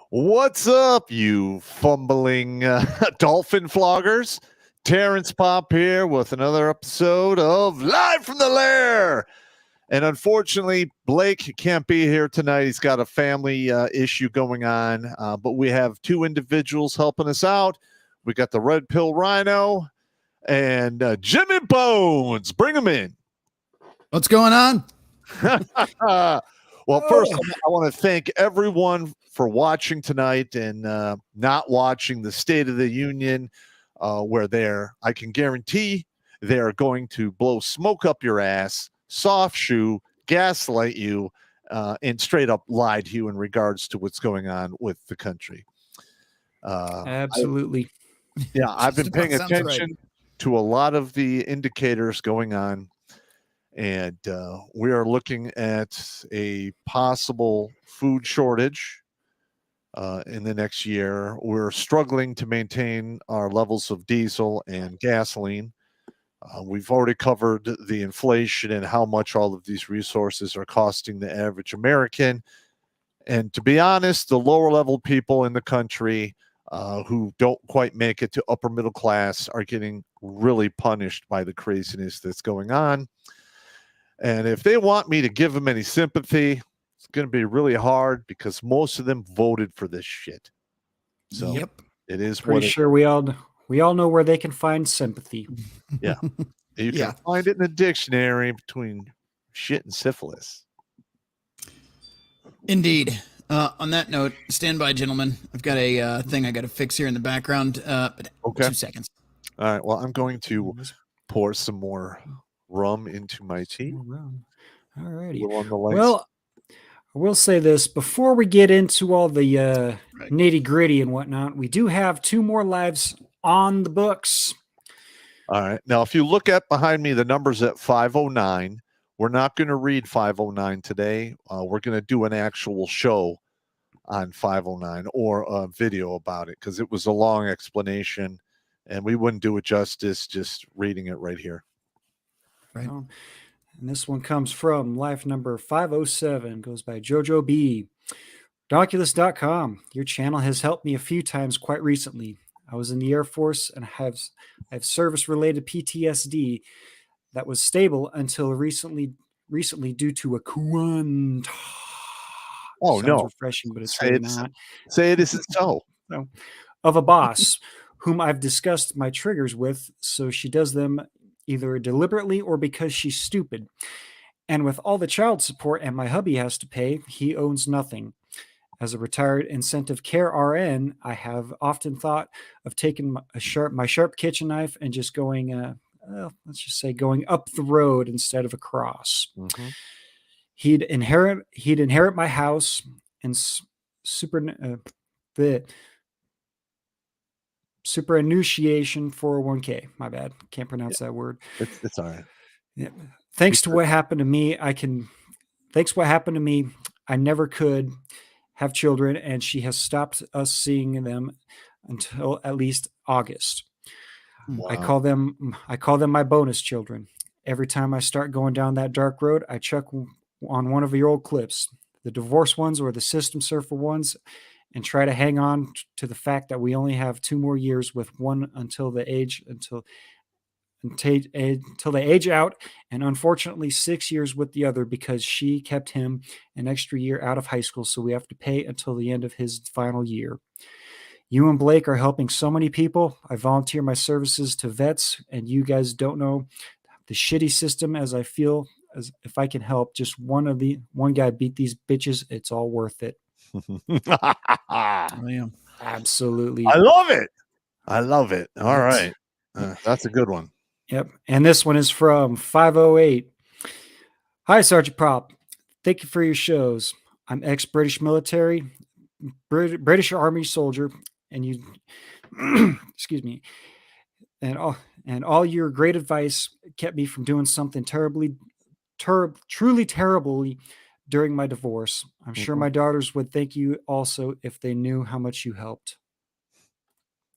What's up, you fumbling dolphin floggers? Terrence Pop here with another episode of Live from the Lair. And unfortunately, Blake can't be here tonight. He's got a family issue going on, but we have two individuals helping us out. We got the Red Pill Rhino and Jimmy Bones. Bring him in. What's going on? Well, first, I want to thank everyone for watching tonight and not watching the State of the Union where I can guarantee they're going to blow smoke up your ass, soft shoe, gaslight you, and straight up lie to you in regards to what's going on with the country. Absolutely. I've been paying attention to a lot of the indicators going on. And we are looking at a possible food shortage in the next year. We're struggling to maintain our levels of diesel and gasoline. We've already covered the inflation and how much all of these resources are costing the average American. And to be honest, the lower level people in the country who don't quite make it to upper middle class are getting really punished by the craziness that's going on. And if they want me to give them any sympathy, it's going to be really hard because most of them voted for this shit. So Yep. it is Pretty sure we all know where they can find sympathy. Yeah. You can find it in the dictionary between shit and syphilis. Indeed. On that note, stand by, gentlemen. I've got a thing I got to fix here in the background. But Okay. 2 seconds. All right. Well, I'm going to pour some more rum into my tea. All righty. Well, Well, I will say this before we get into all the nitty gritty and whatnot. We do have 2 more lives on the books. All right. Now, if you look at behind me, the number's at 509. We're not going to read 509 today. We're going to do an actual show on 509 or a video about it because it was a long explanation and we wouldn't do it justice just reading it right here. Right. And this one comes from life number 507, goes by Jojo B. Doculus.com. Your channel has helped me a few times quite recently. I was in the Air Force and have service-related PTSD that was stable until recently due to a quant. Oh, Sounds no. refreshing, but it's Say really it, not. Say it isn't so. No. Of a boss whom I've discussed my triggers with, so she does them either deliberately or because she's stupid. And with all the child support and my hubby has to pay, he owns nothing. As a retired incentive care RN, I have often thought of taking my sharp kitchen knife and just going, let's just say, going up the road instead of across. Mm-hmm. He'd inherit my house and superannuation 401k. My bad, can't pronounce that word. It's all right. Yeah. Thanks to what happened to me, I never could have children, and she has stopped us seeing them until at least August. Wow. I call them my bonus children. Every time I start going down that dark road, I check on one of your old clips, the divorce ones or the system surfer ones, and try to hang on to the fact that we only have 2 more years with one until they age out, and unfortunately 6 years with the other because she kept him an extra year out of high school, so we have to pay until the end of his final year. You and Blake are helping so many people. I volunteer my services to vets, and you guys don't know the shitty system as I feel as if I can help just one guy beat these bitches, it's all worth it. Oh, yeah. Absolutely. I love it. All right. That's a good one. Yep. And this one is from 508. Hi, Sergeant Prop. Thank you for your shows. I'm ex-British military, British Army soldier, and you, excuse me, and all your great advice kept me from doing something truly terribly during my divorce. I'm sure my daughters would thank you also if they knew how much you helped.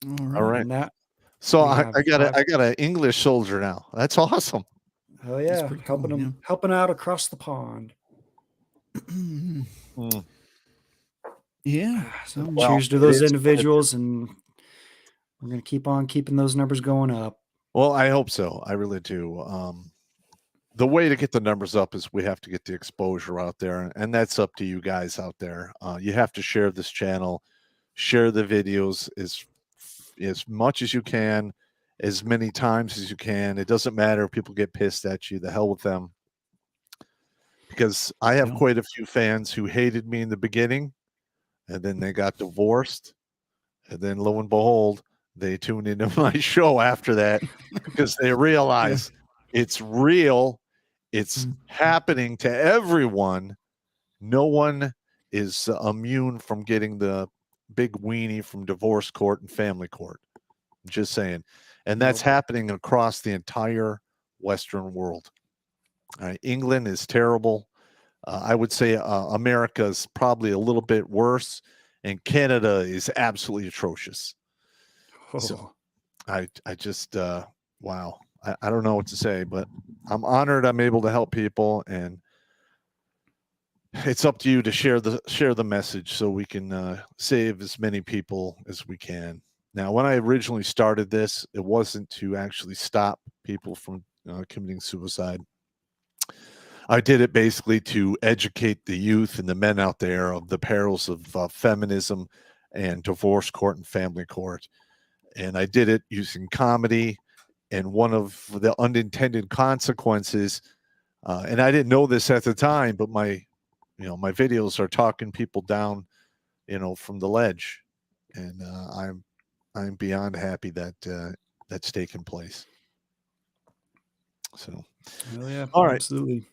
All right. And that. So I got an English soldier now. That's awesome. Oh yeah, helping out across the pond. Yeah. So cheers to those individuals, and we're gonna keep on keeping those numbers going up. Well, I hope so. I really do. The way to get the numbers up is we have to get the exposure out there, and that's up to you guys out there. You have to share this channel, share the videos as much as you can, as many times as you can. It doesn't matter if people get pissed at you. The hell with them. Because I have quite a few fans who hated me in the beginning, and then they got divorced, and then lo and behold, they tuned into my show after that because they realize it's real. It's happening to everyone. No one is immune from getting the big weenie from divorce court and family court. I'm just saying. And that's happening across the entire Western world. All right, England is terrible. I would say America is probably a little bit worse, and Canada is absolutely atrocious. So I just wow. I don't know what to say, but I'm honored I'm able to help people, and it's up to you to share the message so we can save as many people as we can. Now, when I originally started this, it wasn't to actually stop people from committing suicide. I did it basically to educate the youth and the men out there of the perils of feminism and divorce court and family court. And I did it using comedy. And one of the unintended consequences, and I didn't know this at the time, but my videos are talking people down, from the ledge. And I'm beyond happy that that's taken place. So, yeah, all right. absolutely.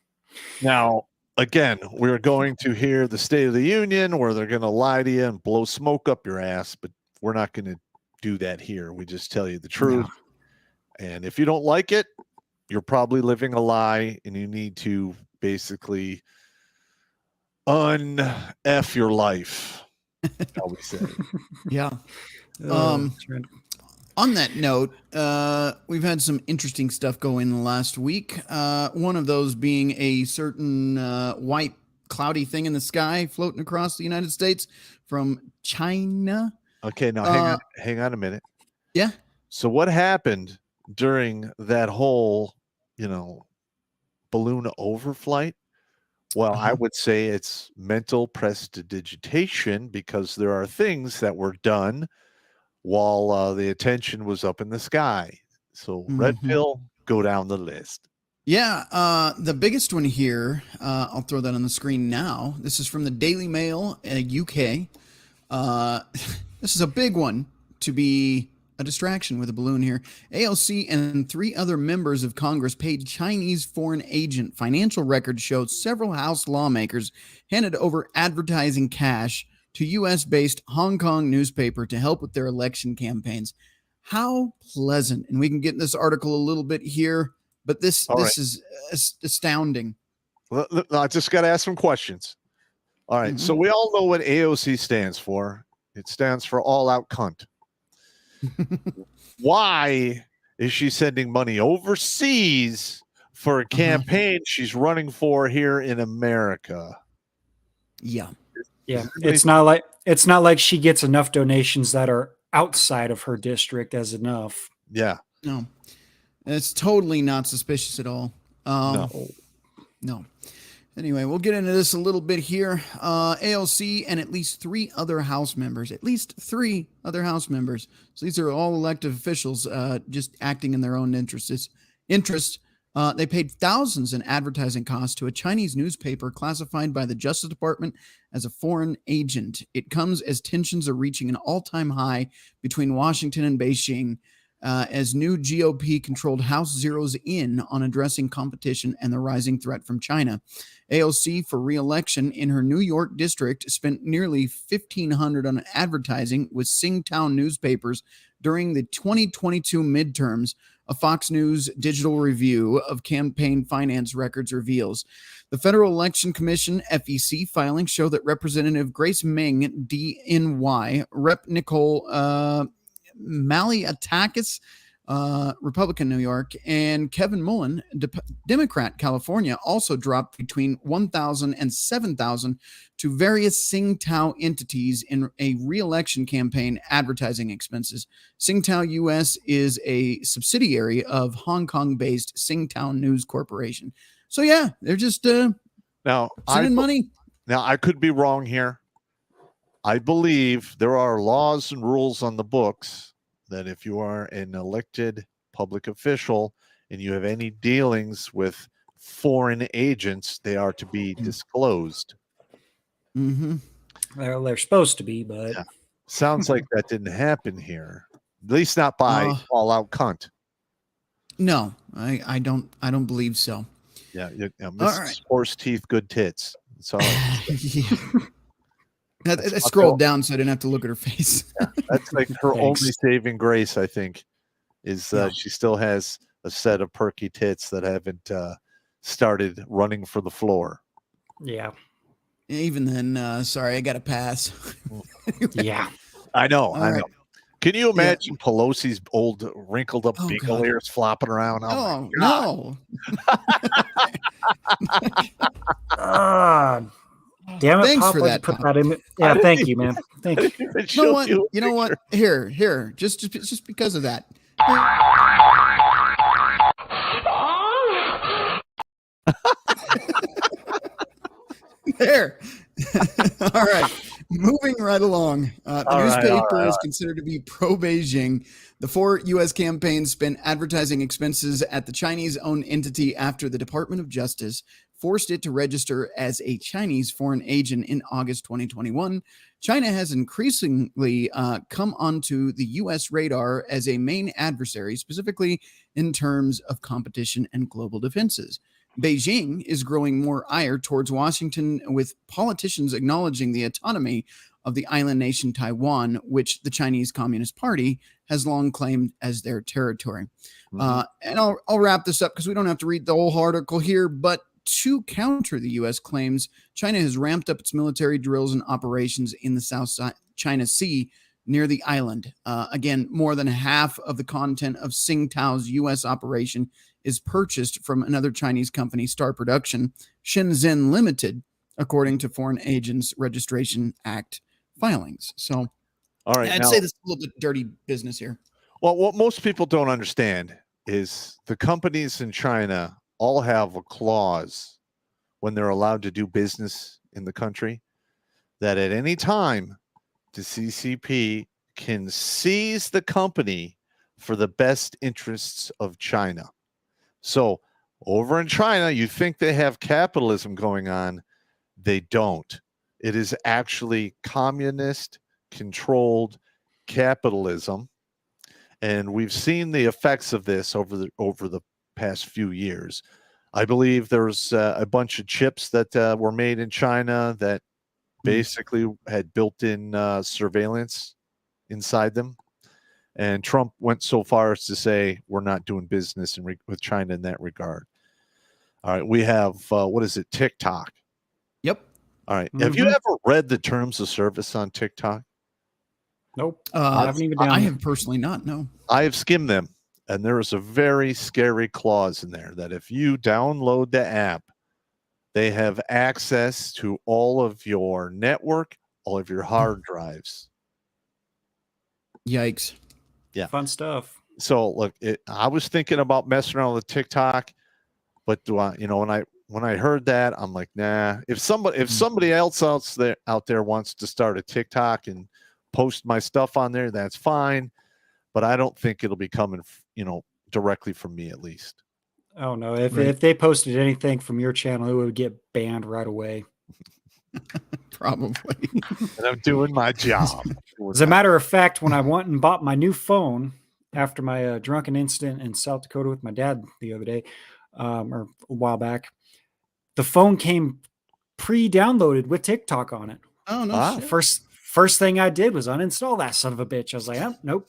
Now, again, we're going to hear the State of the Union where they're going to lie to you and blow smoke up your ass, but we're not going to do that here. We just tell you the truth. No. And if you don't like it, you're probably living a lie, and you need to basically un-F your life, shall we say. Yeah. Right. On that note, we've had some interesting stuff go in the last week. One of those being a certain white cloudy thing in the sky floating across the United States from China. Okay, now hang on a minute. Yeah. So what happened during that whole, balloon overflight? Well, I would say it's mental prestidigitation, because there are things that were done while the attention was up in the sky. So red pill, go down the list. Yeah, the biggest one here, I'll throw that on the screen now. This is from the Daily Mail, UK. This is a big one to be a distraction with a balloon here. AOC and 3 other members of Congress paid Chinese foreign agent. Financial records showed several House lawmakers handed over advertising cash to U.S.-based Hong Kong newspaper to help with their election campaigns. How pleasant. And we can get in this article a little bit here, but this is astounding. Well, I just got to ask some questions. All right. So we all know what AOC stands for. It stands for all out cunt. Why is she sending money overseas for a campaign she's running for here in America? Yeah. It's not like she gets enough donations that are outside of her district as enough. Yeah. No. It's totally not suspicious at all. No. Anyway, we'll get into this a little bit here. AOC and at least 3 other House members. So these are all elected officials just acting in their own interests. They paid thousands in advertising costs to a Chinese newspaper classified by the Justice Department as a foreign agent. It comes as tensions are reaching an all-time high between Washington and Beijing, as new GOP-controlled House zeroes in on addressing competition and the rising threat from China. AOC, for re-election in her New York district, spent nearly $1,500 on advertising with Tsingtao newspapers during the 2022 midterms, a Fox News digital review of campaign finance records reveals. The Federal Election Commission, FEC, filings show that Representative Grace Meng, DNY, Rep. Nicole Malliotakis, Republican, New York, and Kevin Mullen, Democrat, California, also dropped between $1,000 and $7,000 to various Tsingtao entities in a re-election campaign advertising expenses. Tsingtao US is a subsidiary of Hong Kong-based Tsingtao News Corporation. So yeah, they're just sending money. Now, I could be wrong here. I believe there are laws and rules on the books that if you are an elected public official and you have any dealings with foreign agents, they are to be disclosed. Well, they're supposed to be, but sounds like that didn't happen here. At least not by all out cunt. No, I don't believe so. Yeah, Mrs. Horse Teeth, good tits. That's all. I scrolled down so I didn't have to look at her face. That's like her only saving grace, I think, is she still has a set of perky tits that haven't started running for the floor. Yeah. Even then, sorry, I got to pass. Yeah. I know. All I know. right. Can you imagine Pelosi's old wrinkled up Oh, beagle God. ears flopping around? Oh, my God. No. Damn it, Thanks Pop. for Why'd you that, put Pop. that in? Yeah, thank you, man. Thank you. Even You show know what? a You know what? picture. Here, just because of that. There. All right. Moving right along. The All right, newspaper is considered to be pro-Beijing. The 4 U.S. campaigns spent advertising expenses at the Chinese-owned entity after the Department of Justice forced it to register as a Chinese foreign agent in August 2021. China has increasingly come onto the U.S. radar as a main adversary, specifically in terms of competition and global defenses. Beijing is growing more ire towards Washington, with politicians acknowledging the autonomy of the island nation Taiwan, which the Chinese Communist Party has long claimed as their territory. And I'll wrap this up because we don't have to read the whole article here, but to counter the U.S. claims, China has ramped up its military drills and operations in the South China Sea near the island. Again, more than half of the content of Tsingtao's U.S. operation is purchased from another Chinese company, Star Production, Shenzhen Limited, according to Foreign Agents Registration Act filings. So, all right, I'd now, say this is a little bit dirty business here. well, what most people don't understand is the companies in China all have a clause when they're allowed to do business in the country that at any time the CCP can seize the company for the best interests of China. So over in China, you think they have capitalism going on. They don't. It is actually communist controlled capitalism. And we've seen the effects of this over the past few years. I believe there's a bunch of chips that were made in China that basically had built-in surveillance inside them. And Trump went so far as to say, we're not doing business with China in that regard. All right. We have, what is it? TikTok. Yep. All right. Have you ever read the terms of service on TikTok? Nope. I haven't even I have personally not, no. I have skimmed them, and there is a very scary clause in there that if you download the app, they have access to all of your network, all of your hard drives. Yikes. Yeah. Fun stuff. So look, I was thinking about messing around with TikTok, but when I heard that, I'm like, nah. If somebody else out there wants to start a TikTok and post my stuff on there, that's fine. But I don't think it'll be coming, directly from me at least. Oh no! If they posted anything from your channel, it would get banned right away. Probably. And I'm doing my job. As a matter of fact, when I went and bought my new phone after my drunken incident in South Dakota with my dad the other day, or a while back, the phone came pre-downloaded with TikTok on it. Oh no! First thing I did was uninstall that son of a bitch. I was like, oh, nope.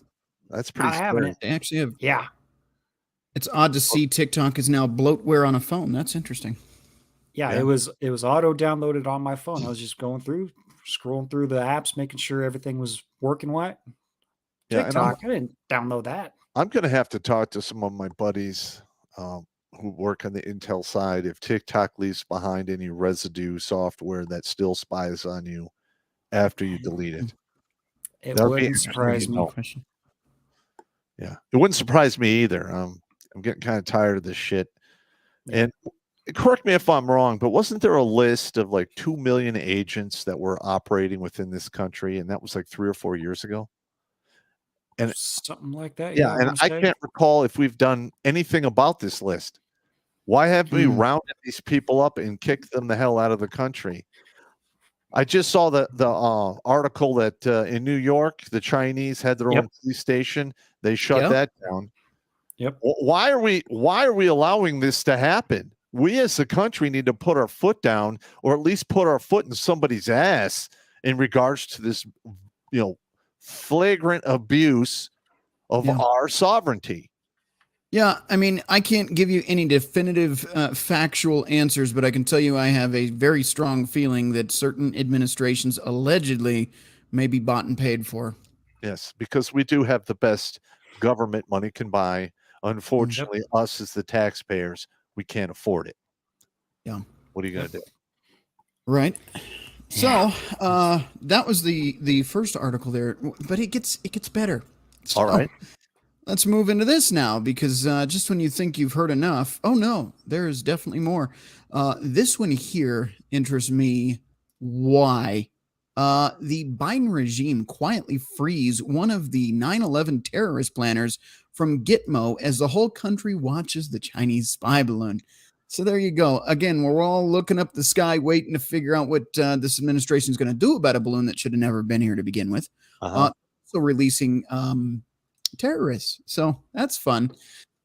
That's pretty scary. They actually have. Yeah. It's odd to see TikTok is now bloatware on a phone. That's interesting. Yeah, it was auto downloaded on my phone. I was just scrolling through the apps, making sure everything was working right. Yeah, TikTok, I didn't download that. I'm going to have to talk to some of my buddies who work on the Intel side if TikTok leaves behind any residue software that still spies on you after you delete it. It wouldn't surprise me. Yeah, it wouldn't surprise me either. I'm getting kind of tired of this shit. And correct me if I'm wrong, but wasn't there a list of like 2 million agents that were operating within this country? And that was like 3 or 4 years ago. And something like that. Yeah. And I can't recall if we've done anything about this list. Why haven't we rounded these people up and kicked them the hell out of the country? I just saw the article that in New York, the Chinese had their own police station. They shut that down. Yep. Why are we allowing this to happen? We as a country need to put our foot down, or at least put our foot in somebody's ass in regards to this, flagrant abuse of our sovereignty. Yeah, I mean, I can't give you any definitive factual answers, but I can tell you I have a very strong feeling that certain administrations allegedly may be bought and paid for. Yes, because we do have the best government money can buy. Yep. Unfortunately, us as the taxpayers, we can't afford it. Yeah. What are you going to do? Right. Yeah. So that was the first article there, but it gets better. All right. Let's move into this now because just when you think you've heard enough, oh no, there is definitely more. This one here interests me. Why? The Biden regime quietly frees one of the 9/11 terrorist planners from Gitmo as the whole country watches the Chinese spy balloon. So there you go. Again, we're all looking up the sky, waiting to figure out what this administration is going to do about a balloon that should have never been here to begin with. Uh-huh. So releasing terrorists. So that's fun.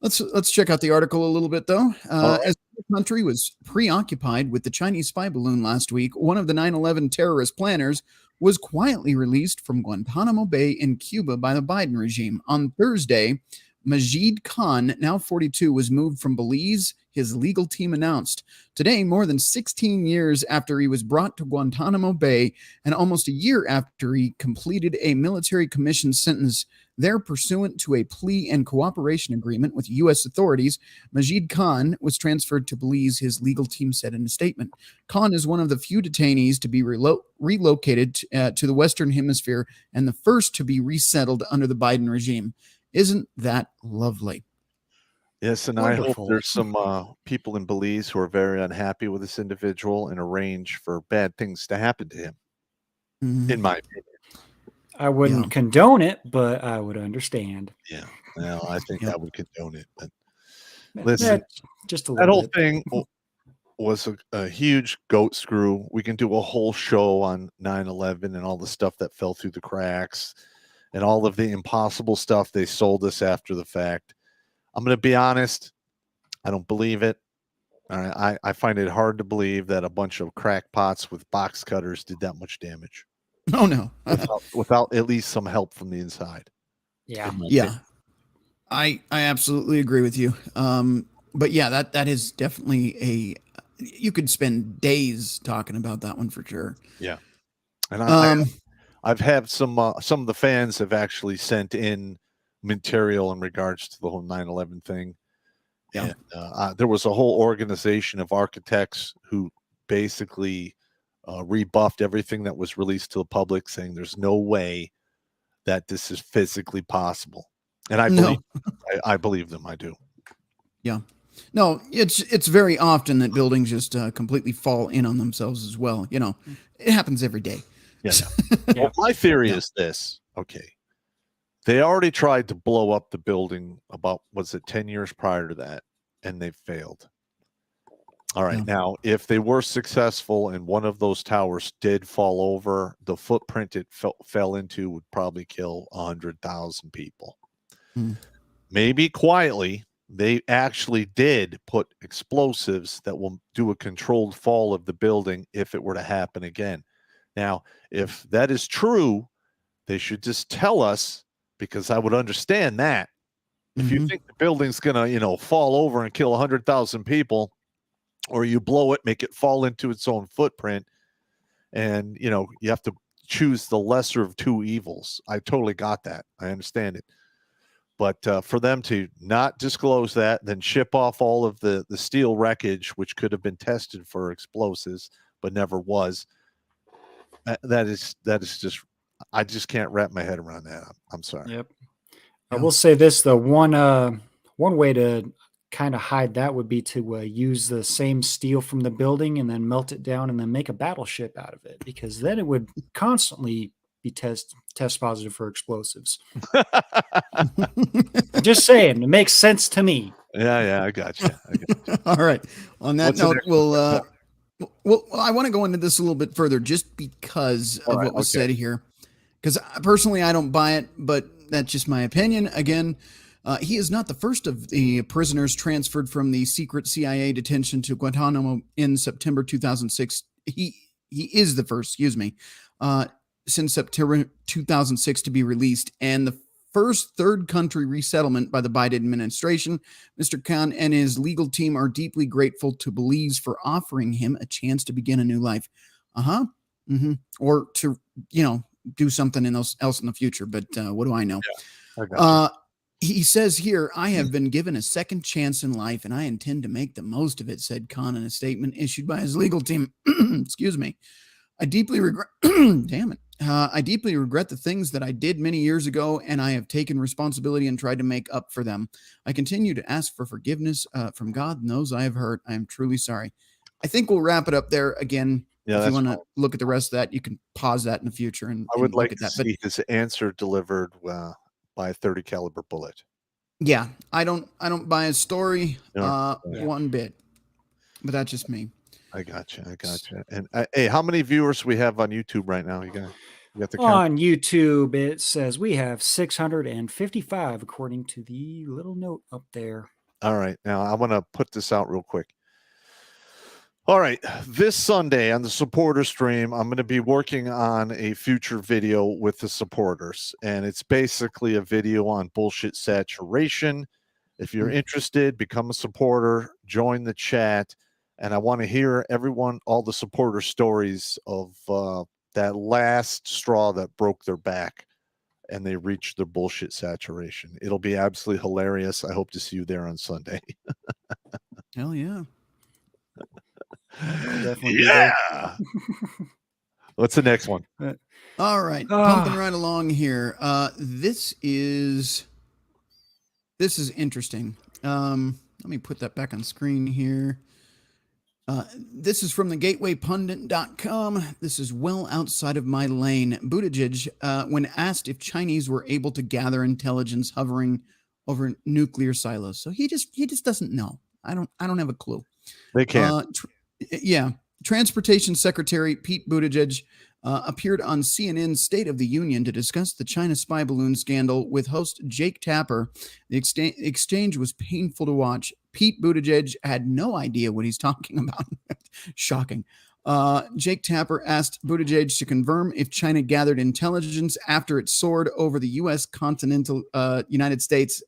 Let's check out the article a little bit though. right. As the country was preoccupied with the Chinese spy balloon last week, one of the 9/11 terrorist planners was quietly released from Guantanamo Bay in Cuba by the Biden regime. On Thursday, Majid Khan, now 42, was moved from Belize, his legal team announced. Today, more than 16 years after he was brought to Guantanamo Bay and almost a year after he completed a military commission sentence there pursuant to a plea and cooperation agreement with U.S. authorities, Majid Khan was transferred to Belize, his legal team said in a statement. Khan is one of the few detainees to be relocated to the Western Hemisphere and the first to be resettled under the Biden regime. Isn't that lovely? Yes, and I hope Wonderful. there's some people in Belize who are very unhappy with this individual and arrange for bad things to happen to him, in my opinion. I wouldn't Yeah. condone it, but I would understand. Yeah. Well, I think Yep. I would condone it. But Yeah, listen, just a that little whole bit. thing was a huge goat screw. We can do a whole show on 9/11 and all the stuff that fell through the cracks and all of the impossible stuff they sold us after the fact. I'm going to be honest. I don't believe it. I find it hard to believe that a bunch of crackpots with box cutters did that much damage Oh no. without at least some help from the inside. Yeah. in my Yeah. opinion. I absolutely agree with you. But yeah, that is definitely you could spend days talking about that one for sure. And Um, I've had some of the fans have actually sent in material in regards to the whole 9/11 thing. Yeah. And there was a whole organization of architects who basically rebuffed everything that was released to the public, saying there's no way that this is physically possible. And I believe I believe them. I do. Yeah. No, it's very often that buildings just completely fall in on themselves as well. You know, it happens every day. Yeah. Yeah. Well, my theory Yeah. is this. Okay. They already tried to blow up the building about, was it 10 years prior to that? And they failed. All right. Yeah. Now, if they were successful and one of those towers did fall over, the footprint it fell into would probably kill 100,000 people. Hmm. Maybe quietly, they actually did put explosives that will do a controlled fall of the building if it were to happen again. Now, if that is true, they should just tell us, because I would understand that. If you Mhm. think the building's gonna, fall over and kill 100,000 people, or you blow it, make it fall into its own footprint, and you have to choose the lesser of two evils. I totally got that. I understand it. But for them to not disclose that, then ship off all of the steel wreckage, which could have been tested for explosives but never was, that is just, I just can't wrap my head around that. I'm sorry. Yep. I Yeah. will say this though, one way to kind of hide that would be to use the same steel from the building and then melt it down and then make a battleship out of it, because then it would constantly be test positive for explosives. I'm just saying, it makes sense to me. Yeah, I got you. All right. On that What's the note, next one? well, I want to go into this a little bit further just because All of right, what was okay. said here. Because personally, I don't buy it, but that's just my opinion. Again, he is not the first of the prisoners transferred from the secret CIA detention to Guantanamo in September 2006. He is the first, since September 2006 to be released, and the first third country resettlement by the Biden administration. Mr. Khan and his legal team are deeply grateful to Belize for offering him a chance to begin a new life. Or to, do something else in the future. But what do I know? Yeah, I got you. He says here, I have been given a second chance in life and I intend to make the most of it, said Khan in a statement issued by his legal team. Excuse me. I deeply regret, damn it. I deeply regret the things that I did many years ago, and I have taken responsibility and tried to make up for them. I continue to ask for forgiveness from God and those I have hurt. I am truly sorry. I think we'll wrap it up there again. Yeah, if you want to fine. look at the rest of that, you can pause that in the future and I would look like at to that. But see his answer delivered by a 30 caliber bullet. yeah, I don't buy his story Yeah. one bit. But that's just me. I got you. And hey, how many viewers we have on YouTube right now? You got the count? On YouTube, it says we have 655, according to the little note up there. All right. Now I want to put this out real quick. All right. This Sunday on the supporter stream, I'm going to be working on a future video with the supporters. And it's basically a video on bullshit saturation. If you're interested, become a supporter, join the chat. And I want to hear all the supporter stories of that last straw that broke their back and they reached their bullshit saturation. It'll be absolutely hilarious. I hope to see you there on Sunday. Hell yeah. I'll definitely be there. What's the next one? All right. Pumping right along here. This is interesting. Let me put that back on screen here. This is from the gatewaypundit.com. This is well outside of my lane. Buttigieg, when asked if Chinese were able to gather intelligence hovering over nuclear silos. So he just doesn't know. I don't have a clue. They can't. Transportation Secretary Pete Buttigieg appeared on CNN's State of the Union to discuss the China spy balloon scandal with host Jake Tapper. The exchange was painful to watch. Pete Buttigieg had no idea what he's talking about. Shocking. Jake Tapper asked Buttigieg to confirm if China gathered intelligence after it soared over the U.S. continental United States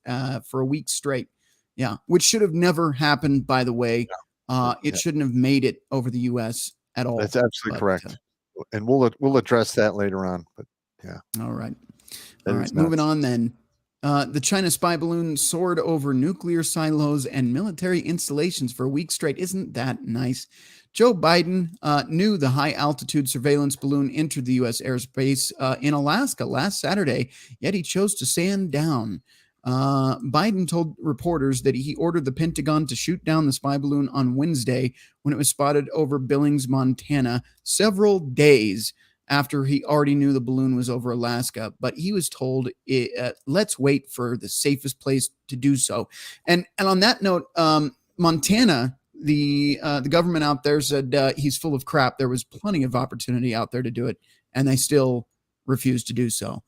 for a week straight. Yeah, which should have never happened, by the way. It shouldn't have made it over the U.S. at all. That's absolutely correct. And we'll address that later on. But yeah. All right. Moving on then. The China spy balloon soared over nuclear silos and military installations for a week straight. Isn't that nice? Joe Biden knew the high-altitude surveillance balloon entered the U.S. airspace in Alaska last Saturday, yet he chose to stand down. Biden told reporters that he ordered the Pentagon to shoot down the spy balloon on Wednesday when it was spotted over Billings, Montana, several days after he already knew the balloon was over Alaska. But he was told, let's wait for the safest place to do so. And on that note, Montana, the government out there said he's full of crap. There was plenty of opportunity out there to do it, and they still refused to do so.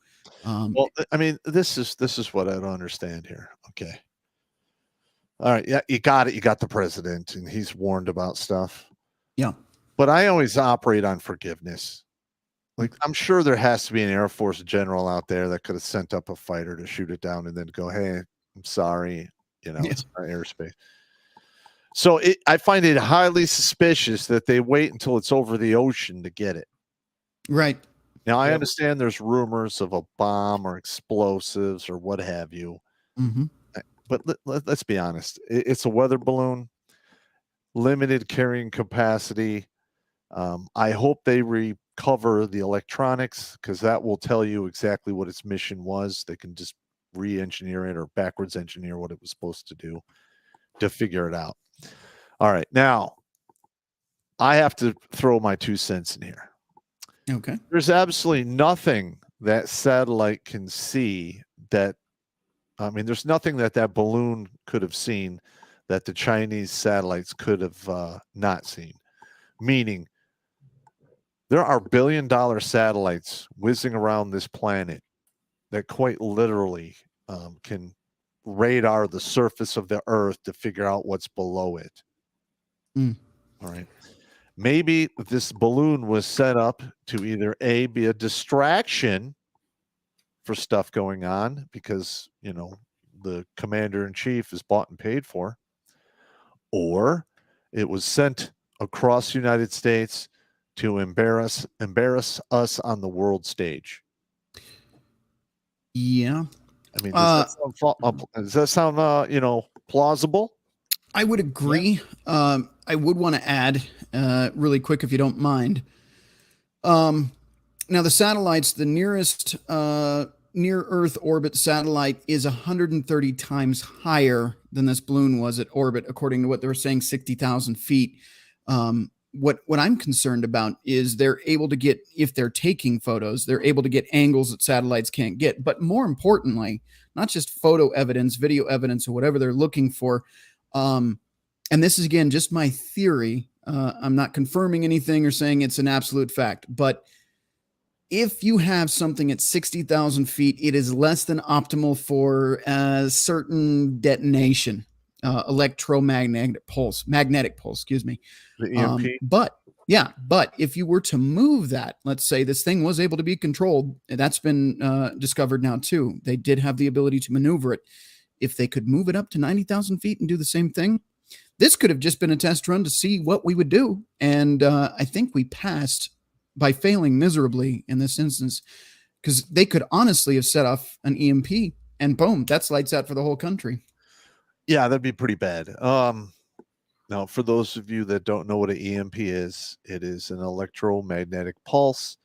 Well, I mean, this is what I don't understand here. Okay. All right. Yeah, you got it. You got the president, and he's warned about stuff. Yeah. But I always operate on forgiveness. Like, I'm sure there has to be an Air Force general out there that could have sent up a fighter to shoot it down and then go, hey, I'm sorry. It's our airspace. So I find it highly suspicious that they wait until it's over the ocean to get it. Right. Now, I understand there's rumors of a bomb or explosives or what have you. Mm-hmm. But let's be honest. It's a weather balloon, limited carrying capacity. I hope they recover the electronics because that will tell you exactly what its mission was. They can just re-engineer it or backwards engineer what it was supposed to do to figure it out. All right. Now, I have to throw my 2 cents in here. Okay. There's absolutely nothing that satellite can see there's nothing that balloon could have seen that the Chinese satellites could have not seen. Meaning, there are billion-dollar satellites whizzing around this planet that quite literally can radar the surface of the Earth to figure out what's below it. All right. Maybe this balloon was set up to either A, be a distraction for stuff going on because, the commander in chief is bought and paid for, or it was sent across the United States to embarrass us on the world stage. Yeah. I mean, does that sound plausible? I would agree. I would want to add really quick, if you don't mind. Now, the satellites, the nearest near Earth orbit satellite is 130 times higher than this balloon was at orbit, according to what they were saying, 60,000 feet. What I'm concerned about is they're able to get, if they're taking photos, they're able to get angles that satellites can't get. But more importantly, not just photo evidence, video evidence, or whatever they're looking for. And this is, again, just my theory. I'm not confirming anything or saying it's an absolute fact. But if you have something at 60,000 feet, it is less than optimal for a certain detonation, magnetic pulse, excuse me. The EMP? But if you were to move that, let's say this thing was able to be controlled, that's been discovered now too. They did have the ability to maneuver it. If they could move it up to 90,000 feet and do the same thing, this could have just been a test run to see what we would do. And I think we passed by failing miserably in this instance, because they could honestly have set off an EMP and boom, that's lights out for the whole country. Yeah, that'd be pretty bad. Now, for those of you that don't know what an EMP is, it is an electromagnetic pulse,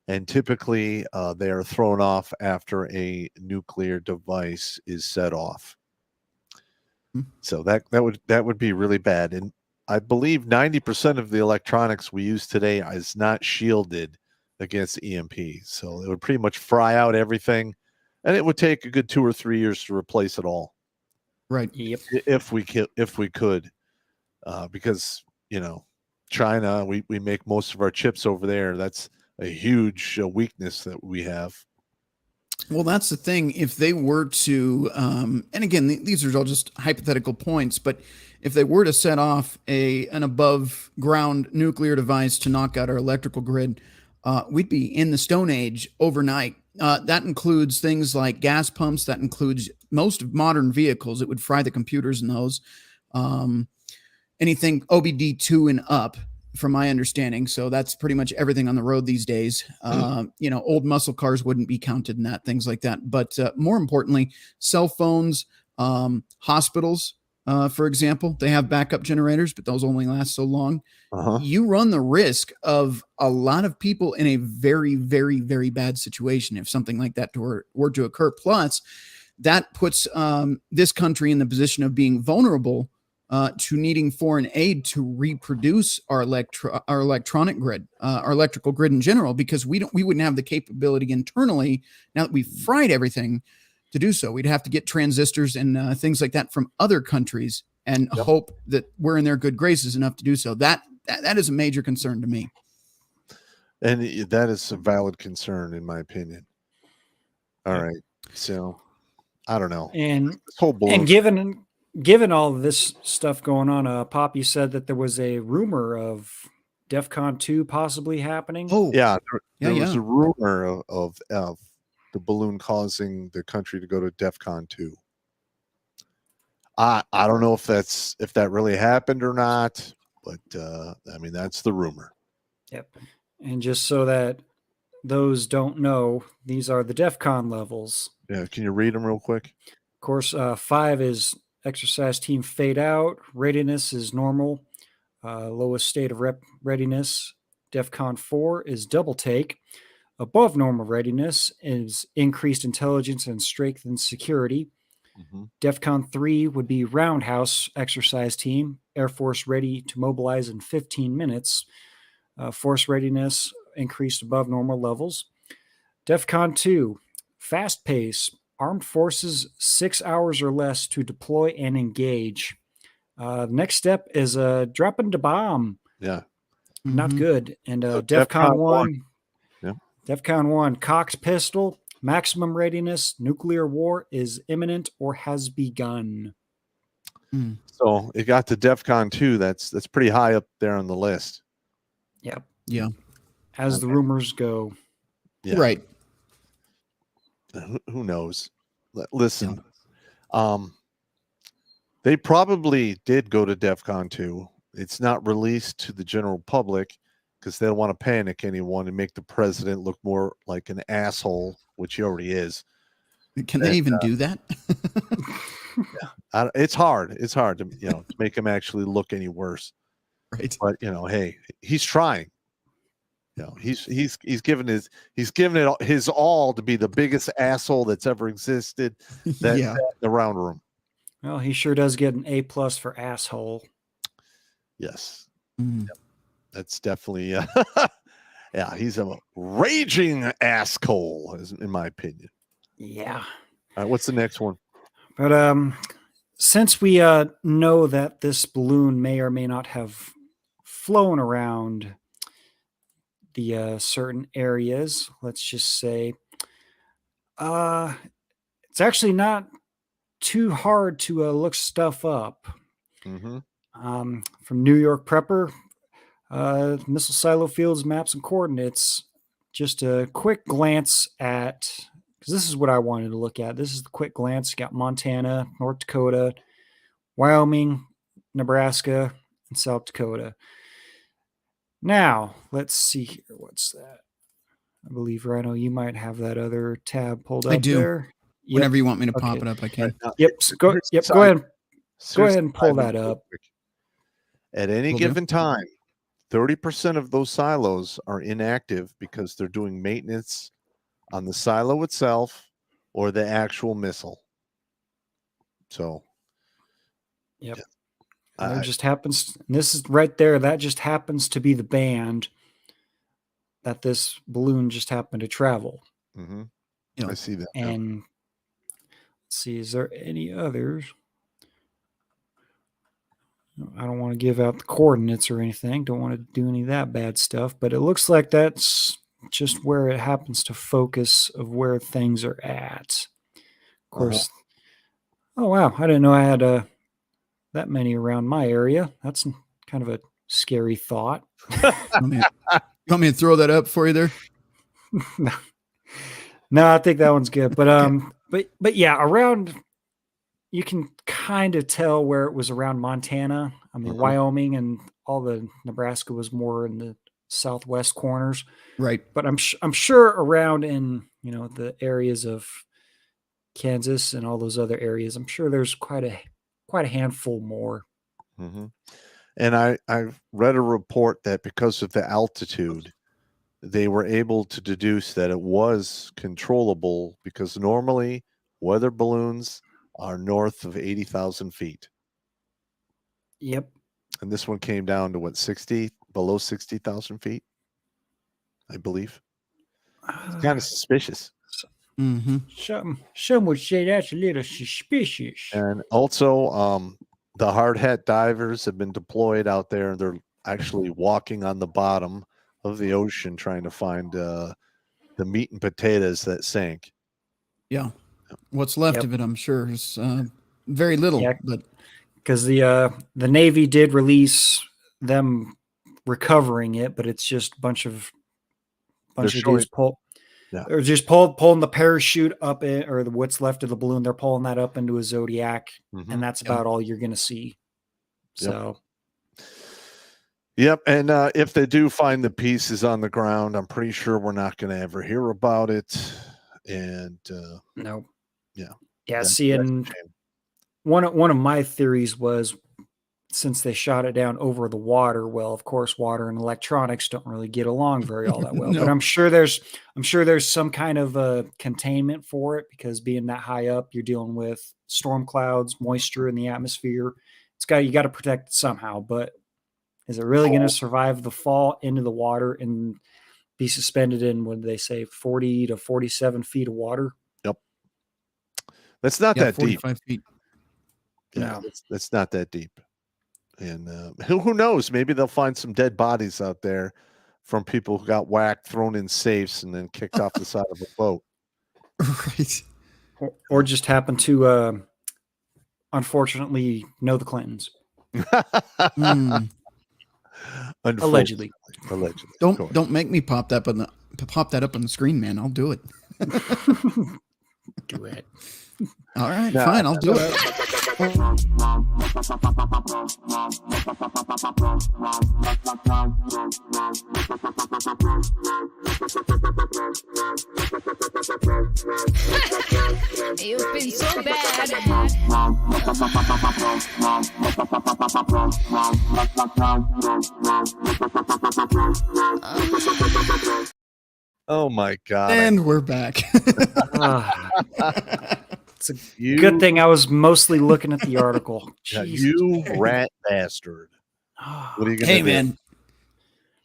and typically they are thrown off after a nuclear device is set off. So that would be really bad. And I believe 90% of the electronics we use today is not shielded against EMP. So it would pretty much fry out everything, and it would take a good 2 or 3 years to replace it all. Right. Yep. If we could, because China, we make most of our chips over there. That's a huge weakness that we have. Well, that's the thing. If they were to, and again, these are all just hypothetical points, but if they were to set off an above ground nuclear device to knock out our electrical grid, we'd be in the Stone Age overnight. That includes things like gas pumps. That includes most of modern vehicles. It would fry the computers in those. Anything OBD2 and up, from my understanding. So that's pretty much everything on the road these days. Old muscle cars wouldn't be counted in that, things like that. But more importantly, cell phones, hospitals, for example, they have backup generators, but those only last so long. You run the risk of a lot of people in a very, very, very bad situation if something like that were to occur. Plus, that puts this country in the position of being vulnerable to needing foreign aid to reproduce our electronic grid, our electrical grid in general, because we wouldn't have the capability internally now that we've fried everything to do so. We'd have to get transistors and things like that from other countries and hope that we're in their good graces enough to do so. That is a major concern to me. And that is a valid concern, in my opinion. All right. So I don't know. And given all of this stuff going on, Poppy said that there was a rumor of DEFCON 2 possibly happening. Oh, yeah. There was a rumor of the balloon causing the country to go to DEFCON 2. I don't know if that really happened or not, but I mean, that's the rumor. Yep. And just so that those don't know, these are the DEFCON levels. Yeah. Can you read them real quick? Of course, 5 is exercise team fade out. Readiness is normal. Lowest state of readiness. DEFCON 4 is double take. Above normal readiness is increased intelligence and strengthened security. DEFCON 3 would be roundhouse exercise team. Air Force ready to mobilize in 15 minutes. Force readiness increased above normal levels. DEFCON 2, fast pace. Armed forces 6 hours or less to deploy and engage. Next step is dropping the bomb. Yeah. Not good. And So DEFCON 1. Yeah. DEFCON 1, cocked pistol, maximum readiness, nuclear war is imminent or has begun. So it got to DEFCON 2. That's pretty high up there on the list. Yep. Yeah. As the rumors go. Yeah. Right. who knows? Listen, they probably did go to DEFCON 2. It's not released to the general public because they don't want to panic anyone and make the president look more like an asshole, which he already is. Can they even do that? It's hard. It's hard to to make him actually look any worse. Right. But hey, he's trying. He's given it his all to be the biggest asshole that's ever existed. That in the round room. Well, he sure does get an A+ for asshole. Yes. Mm. Yep. That's definitely yeah, he's a raging asshole, in my opinion. Yeah. All right, what's the next one? But since we know that this balloon may or may not have flown around the certain areas, let's just say it's actually not too hard to look stuff up. Mm-hmm. From New York Prepper, missile silo fields, maps, and coordinates. Just a quick glance at, because this is what I wanted to look at. This is the quick glance. You got Montana, North Dakota, Wyoming, Nebraska, and South Dakota. Now, let's see here. What's that? I believe, Rhino, you might have that other tab pulled up. I do. There. Whenever you want me to pop it up, I can. Go ahead. Go ahead and pull that up. At any given time, 30% of those silos are inactive because they're doing maintenance on the silo itself or the actual missile. So, yep. There just happens, and this is right there, that just happens to be the band that this balloon just happened to travel. Mm-hmm. I see that. And let's see, is there any others? I don't want to give out the coordinates or anything. Don't want to do any of that bad stuff, but it looks like that's just where it happens to focus of where things are at. Of course. Oh, wow. I didn't know I had that many around my area. That's kind of a scary thought. You want me to throw that up for you there? No, I think that one's good. But yeah, around, you can kind of tell where it was around Montana. I mean, Wyoming and all the Nebraska was more in the southwest corners. Right. But I'm sure around in, the areas of Kansas and all those other areas, I'm sure there's quite a handful more. Mm-hmm. And I've read a report that because of the altitude, they were able to deduce that it was controllable because normally weather balloons are north of 80,000 feet. Yep. And this one came down to what, below 60,000 feet, I believe. It's kind of suspicious. Mm-hmm. Some would say that's a little suspicious. And also, the hard hat divers have been deployed out there. They're actually walking on the bottom of the ocean trying to find the meat and potatoes that sank. Yeah. What's left of it, I'm sure, is very little. Yeah, but because the Navy did release them recovering it, but it's just a bunch of dudes they're just pulling the parachute up or what's left of the balloon. They're pulling that up into a Zodiac, and that's about all you're going to see. So. Yep, and if they do find the pieces on the ground, I'm pretty sure we're not going to ever hear about it. And no, yeah. See, and one of my theories was, since they shot it down over the water, well, of course, water and electronics don't really get along very all that well. No. But I'm sure there's some kind of containment for it, because being that high up, you're dealing with storm clouds, moisture in the atmosphere. You got to protect it somehow. But is it really going to survive the fall into the water and be suspended in, what did they say, 40 to 47 feet of water? Yep. That's not that 45 deep. feet. Yeah, that's not that deep. And who knows? Maybe they'll find some dead bodies out there from people who got whacked, thrown in safes, and then kicked off the side of a boat. Right. Or just happen to, unfortunately, know the Clintons. Allegedly. Don't make me pop that up on the screen, man. I'll do it. Do it. All right, Nah. fine. I'll do it. You've been so bad. Oh my God. And we're back. It's a good thing I was mostly looking at the article. Yeah, Jesus. you rat bastard. What are you gonna Hey, do? man.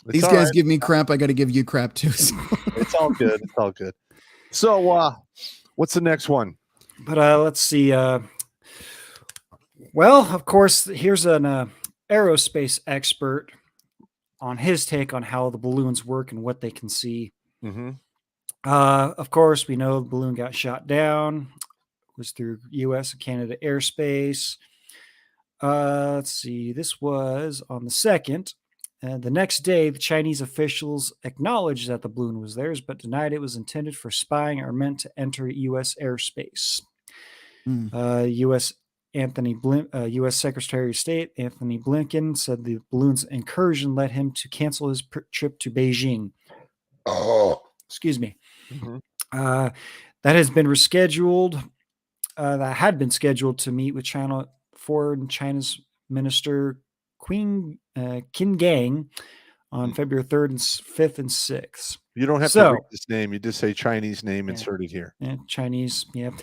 It's These all guys right. give me crap. I got to give you crap too. So. It's all good. It's all good. So, what's the next one? But let's see. Well, of course, here's an aerospace expert on his take on how the balloons work and what they can see. Mm-hmm. Of course, we know the balloon got shot down. It was through U.S. and Canada airspace. Let's see. This was on the 2nd. And the next day, the Chinese officials acknowledged that the balloon was theirs, but denied it was intended for spying or meant to enter U.S. airspace. U.S. U.S. Secretary of State Anthony Blinken said the balloon's incursion led him to cancel his trip to Beijing. Oh, Excuse me. mm-hmm. That has been rescheduled. That had been scheduled to meet with China's Minister Qin Gang on February 3rd and 5th and 6th. You don't have to read this name. You just say Chinese name inserted here. Yeah, Chinese. Yep.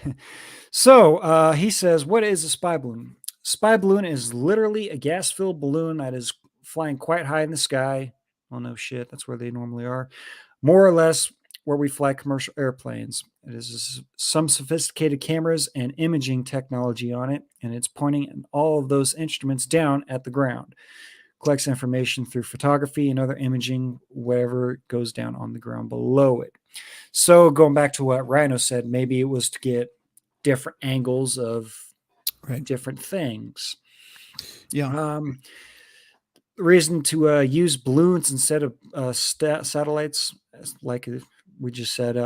So he says, what is a spy balloon? Spy balloon is literally a gas-filled balloon that is flying quite high in the sky. Well, no shit. That's where they normally are. More or less where we fly commercial airplanes. It is some sophisticated cameras and imaging technology on it, and it's pointing all of those instruments down at the ground. Collects information through photography and other imaging, whatever goes down on the ground below it. So going back to what Rhino said, maybe it was to get different angles of different things. Yeah. The reason to use balloons instead of satellites, like we just said,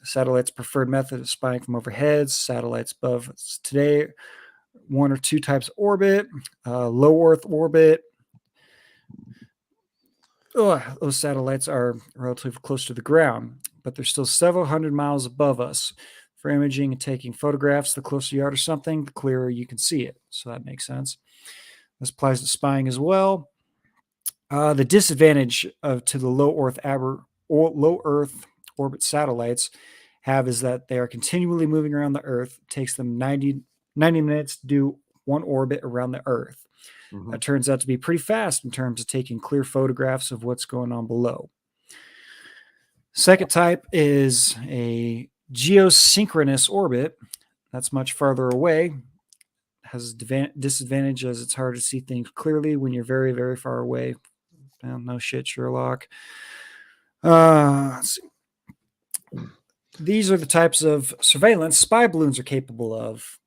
satellites' preferred method of spying from overhead. Satellites above today, one or two types of orbit, low Earth orbit. Those satellites are relatively close to the ground, but they're still several hundred miles above us. For imaging and taking photographs, the closer you are to something, the clearer you can see it. So that makes sense. This applies to spying as well. The disadvantage to the low Earth orbit satellites is that they are continually moving around the Earth. It takes them 90 minutes to do one orbit around the Earth. Mm-hmm. That turns out to be pretty fast in terms of taking clear photographs of what's going on below. Second type is a geosynchronous orbit. That's much farther away. Has a disadvantage as it's hard to see things clearly when you're very, very far away. Well, no shit, Sherlock. Let's see. These are the types of surveillance spy balloons are capable of.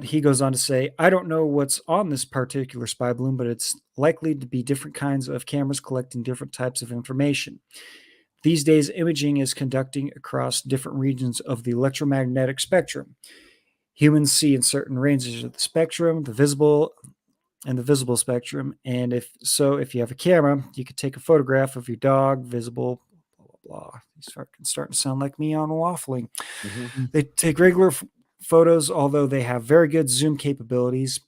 He goes on to say, I don't know what's on this particular spy balloon, but it's likely to be different kinds of cameras collecting different types of information. These days, imaging is conducting across different regions of the electromagnetic spectrum. Humans see in certain ranges of the spectrum, the visible spectrum. And if you have a camera, you could take a photograph of your dog, visible, blah, blah, blah. These starting to sound like me on waffling. Mm-hmm. They take regular photos, although they have very good zoom capabilities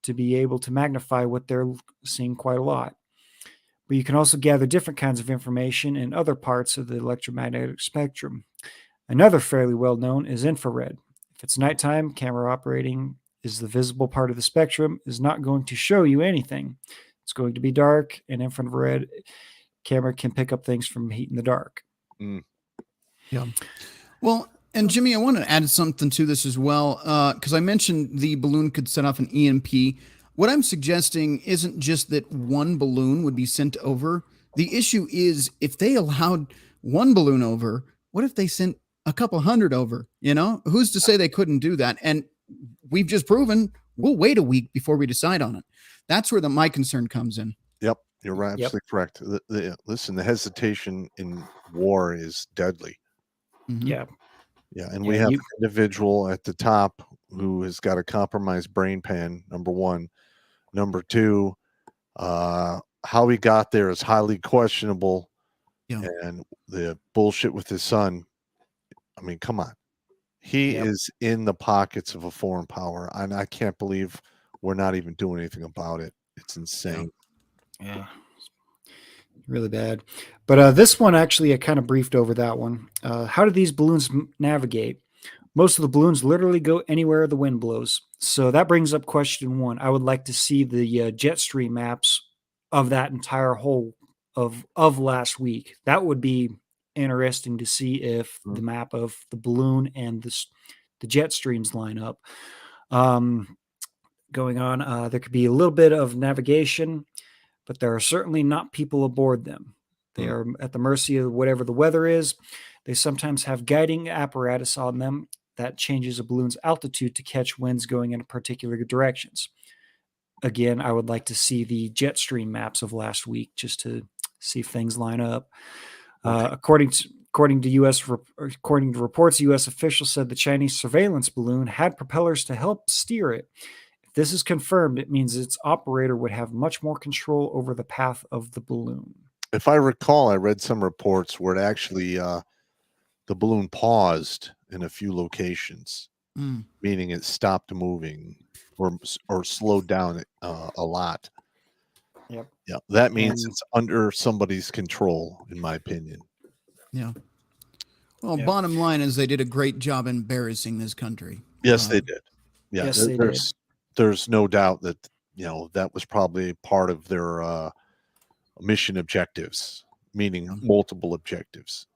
to be able to magnify what they're seeing quite a lot. But you can also gather different kinds of information in other parts of the electromagnetic spectrum. Another fairly well known is infrared. If it's nighttime, camera operating is the visible part of the spectrum is not going to show you anything. It's going to be dark, and infrared camera can pick up things from heat in the dark. Mm. Yeah. Well, and Jimmy, I want to add something to this as well, because I mentioned the balloon could set off an EMP. What I'm suggesting isn't just that one balloon would be sent over. The issue is if they allowed one balloon over, what if they sent a couple hundred over? You know, who's to say they couldn't do that? And we've just proven we'll wait a week before we decide on it. That's where my concern comes in. Yep, you're right. Absolutely correct. Listen, the hesitation in war is deadly. Mm-hmm. Yeah. Yeah, and Yeah, we have an individual at the top who has got a compromised brain pan, number one. Number two, how he got there is highly questionable. Yeah. And the bullshit with his son, I mean, come on. He Yep. is in the pockets of a foreign power, and I can't believe we're not even doing anything about it. It's insane. Yeah. Really bad. But this one, actually, I kind of briefed over that one. How do these balloons navigate? Most of the balloons literally go anywhere the wind blows. So that brings up question one. I would like to see the jet stream maps of that entire whole of last week. That would be interesting to see if the map of the balloon and the jet streams line up. Going on, there could be a little bit of navigation, but there are certainly not people aboard them. They are at the mercy of whatever the weather is. They sometimes have guiding apparatus on them that changes a balloon's altitude to catch winds going in particular directions. Again, I would like to see the jet stream maps of last week just to see if things line up. According to reports, U.S. officials said the Chinese surveillance balloon had propellers to help steer it. If this is confirmed, it means its operator would have much more control over the path of the balloon. If I recall, I read some reports where it actually the balloon paused in a few locations, meaning it stopped moving or slowed down a lot. Yep. Yeah, that means it's under somebody's control, in my opinion. Yeah. Well, bottom line is they did a great job embarrassing this country. Yes, they did. Yeah, Yes, they did. There's no doubt that that was probably part of their mission objectives, meaning multiple objectives.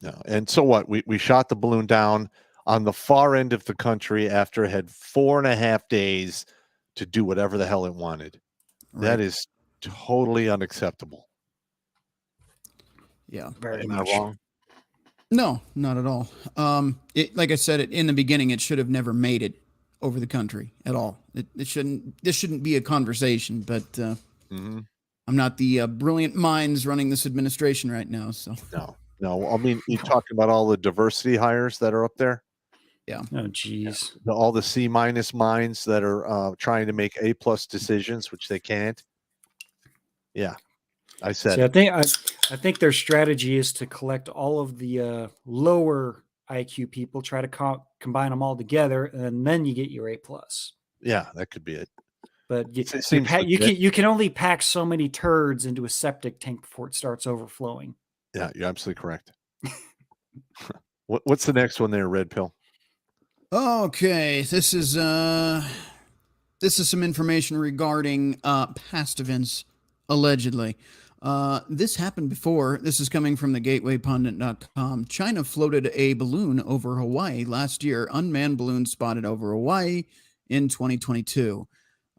Yeah, and so what? We shot the balloon down on the far end of the country after it had 4.5 days to do whatever the hell it wanted. Right. That is totally unacceptable. Yeah. Very Am much. I wrong? No, not at all. Like I said in the beginning, it should have never made it over the country at all. This shouldn't be a conversation, but I'm not the brilliant minds running this administration right now. So no. I mean, you talking about all the diversity hires that are up there? Yeah. Oh, geez. All the C- minds that are trying to make A+ decisions, which they can't. Yeah, I said. See, I think their strategy is to collect all of the lower IQ people, try to combine them all together, and then you get your A+. Yeah, that could be it. But you can only pack so many turds into a septic tank before it starts overflowing. Yeah, you're absolutely correct. What's the next one there, Red Pill? Okay, this is some information regarding past events, allegedly. This happened before. This is coming from the gatewaypundit.com. China floated a balloon over Hawaii last year. Unmanned balloon spotted over Hawaii in 2022.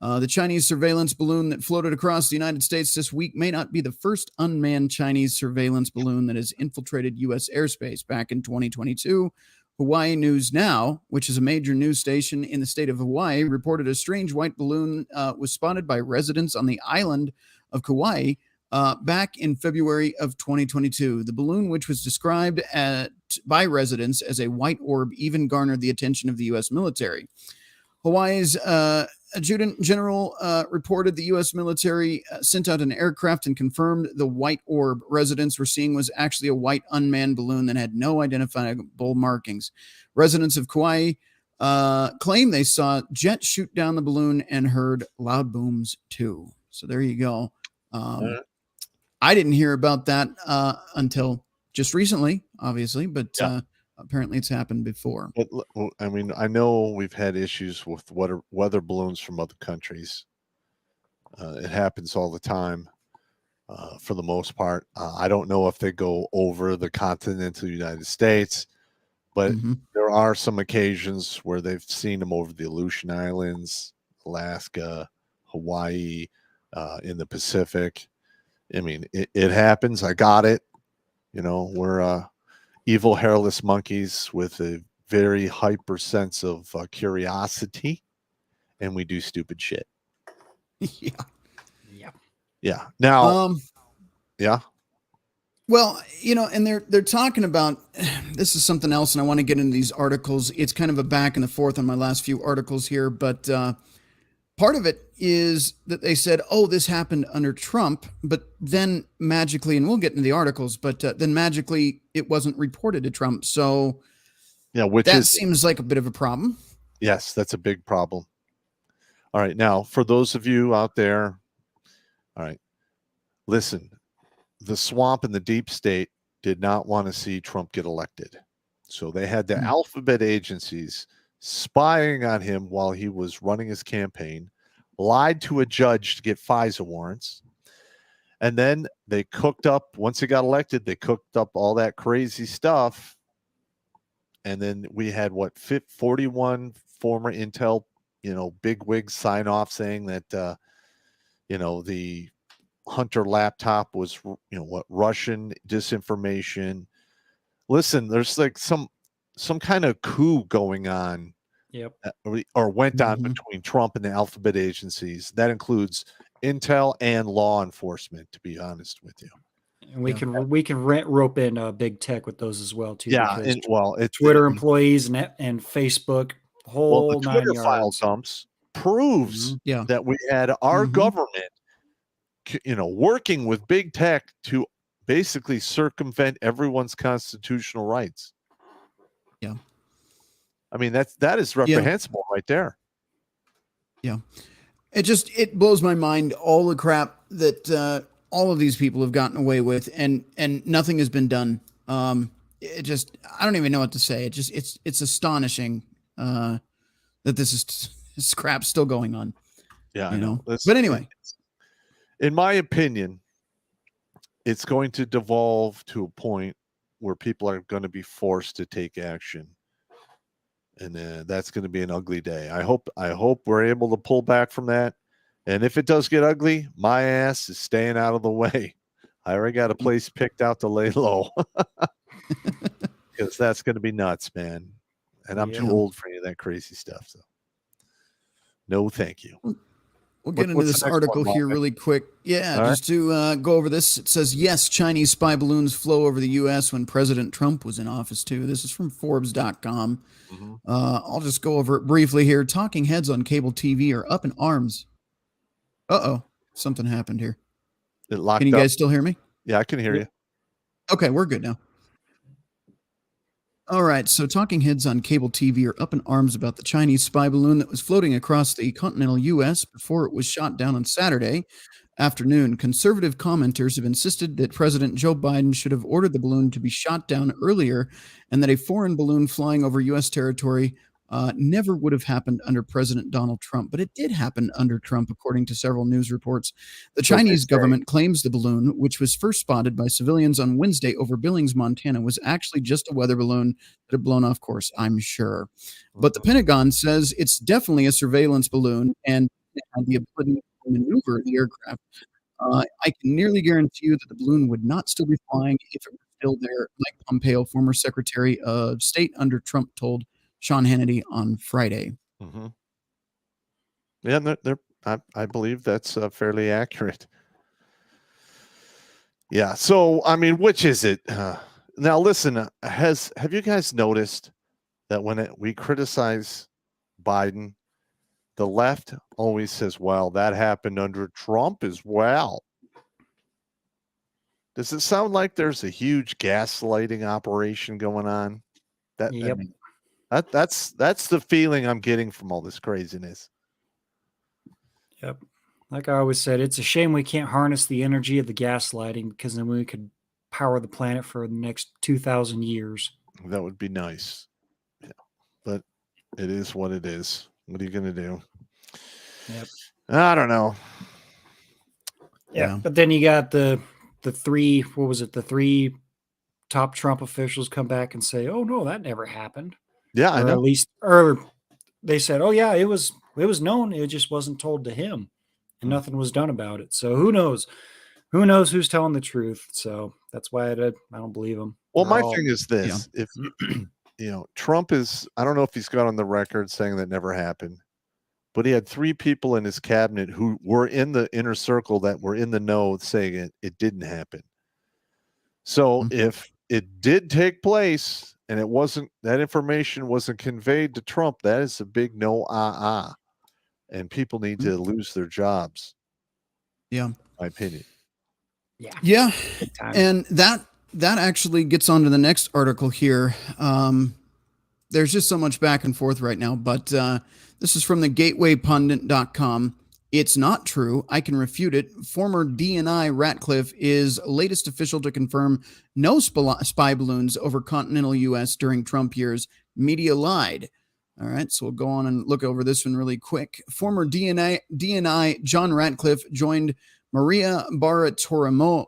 The Chinese surveillance balloon that floated across the United States this week may not be the first unmanned Chinese surveillance balloon that has infiltrated U.S. airspace. Back in 2022, Hawaii News Now, which is a major news station in the state of Hawaii, reported a strange white balloon was spotted by residents on the island of Kauai back in February of 2022. The balloon, which was described by residents as a white orb, even garnered the attention of the U.S. military. Hawaii's Adjutant General reported the U.S. military sent out an aircraft and confirmed the white orb residents were seeing was actually a white unmanned balloon that had no identifiable markings. Residents of Kauai claim they saw jets shoot down the balloon and heard loud booms too. So there you go. I didn't hear about that until just recently, obviously, but apparently it's happened before. But, I mean, I know we've had issues with weather balloons from other countries. It happens all the time for the most part. I don't know if they go over the continental United States, but there are some occasions where they've seen them over the Aleutian Islands, Alaska, Hawaii, in the Pacific. I mean, it happens. I got it. We're evil hairless monkeys with a very hyper sense of curiosity, and we do stupid shit. Yeah. Now, yeah. Well, and they're talking about this is something else, and I want to get into these articles. It's kind of a back and the forth on my last few articles here, but part of it is that they said, "Oh, this happened under Trump," but then magically, and we'll get into the articles, but then magically it wasn't reported to Trump. So Yeah, which that is seems like a bit of a problem. yes, that's a big problem. All right, now for those of you out there, all right, listen. The swamp and the deep state did not want to see Trump get elected. So they had the alphabet agencies spying on him while he was running his campaign, lied to a judge to get FISA warrants. And then they cooked up, once he got elected, they cooked up all that crazy stuff. And then we had 41 former Intel, big wigs sign off saying that, the Hunter laptop was, Russian disinformation. Listen, there's like some kind of coup going on. Yep. Or went on between Trump and the alphabet agencies. That includes Intel and law enforcement, to be honest with you. And we can rope in big tech with those as well too. Yeah, because it's Twitter employees and Facebook, the nine Twitter yards. file dumps proves that we had our government, working with big tech to basically circumvent everyone's constitutional rights. Yeah. I mean, that is reprehensible right there. Yeah. It blows my mind, all the crap that all of these people have gotten away with, and nothing has been done. I don't even know what to say. It's astonishing that this crap's still going on. Yeah, I know. But anyway, in my opinion, it's going to devolve to a point where people are going to be forced to take action. And that's going to be an ugly day. I hope we're able to pull back from that. And if it does get ugly, my ass is staying out of the way. I already got a place picked out to lay low. Because that's going to be nuts, man. And I'm too old for any of that crazy stuff. So, no, thank you. We'll get into this article here really quick. Yeah, just to go over this. It says, yes, Chinese spy balloons flew over the U.S. when President Trump was in office, too. This is from Forbes.com. I'll just go over it briefly here. Talking heads on cable TV are up in arms. Uh-oh. Something happened here. It locked Can you up. guys still hear me? Yeah, I can hear you. Okay, we're good now. All right, so talking heads on cable TV are up in arms about the Chinese spy balloon that was floating across the continental U.S. before it was shot down on Saturday afternoon. Conservative commenters have insisted that President Joe Biden should have ordered the balloon to be shot down earlier and that a foreign balloon flying over U.S. territory never would have happened under President Donald Trump. But it did happen under Trump, according to several news reports. The Chinese government claims the balloon, which was first spotted by civilians on Wednesday over Billings, Montana, was actually just a weather balloon that had blown off course, I'm sure. But the Pentagon says it's definitely a surveillance balloon and had the ability to maneuver the aircraft. I can nearly guarantee you that the balloon would not still be flying if it were still there, Mike Pompeo, former Secretary of State under Trump, told Sean Hannity on Friday. Yeah, I believe that's fairly accurate. Yeah. So, I mean, which is it? Now, listen, have you guys noticed that when we criticize Biden, the left always says, well, that happened under Trump as well. Does it sound like there's a huge gaslighting operation going on? I mean, that's the feeling I'm getting from all this craziness. Yep. Like I always said, it's a shame we can't harness the energy of the gaslighting, because then we could power the planet for the next 2,000 years. That would be nice. Yeah. But it is what it is. What are you going to do? Yep. I don't know. Yeah. But then you got the three, what was it? The three top Trump officials come back and say, oh, no, that never happened. Yeah, I know. At least, or they said, oh, yeah, it was known. It just wasn't told to him, and nothing was done about it. So who knows? Who knows who's telling the truth? So that's why I don't believe him. Well, my thing is this. If, Trump is, I don't know if he's got on the record saying that never happened, but he had 3 people in his cabinet who were in the inner circle that were in the know saying it didn't happen. So Mhm. if it did take place and that information wasn't conveyed to Trump, that is a big no and people need to lose their jobs, Yeah. in my opinion. Yeah. Yeah. Big time. And that actually gets on to the next article here. There's just so much back and forth right now, but this is from the gatewaypundit.com. It's not true. I can refute it. Former DNI Ratcliffe is latest official to confirm no spy balloons over continental U.S. during Trump years. Media lied. All right, so we'll go on and look over this one really quick. Former DNI John Ratcliffe joined Maria Bartiromo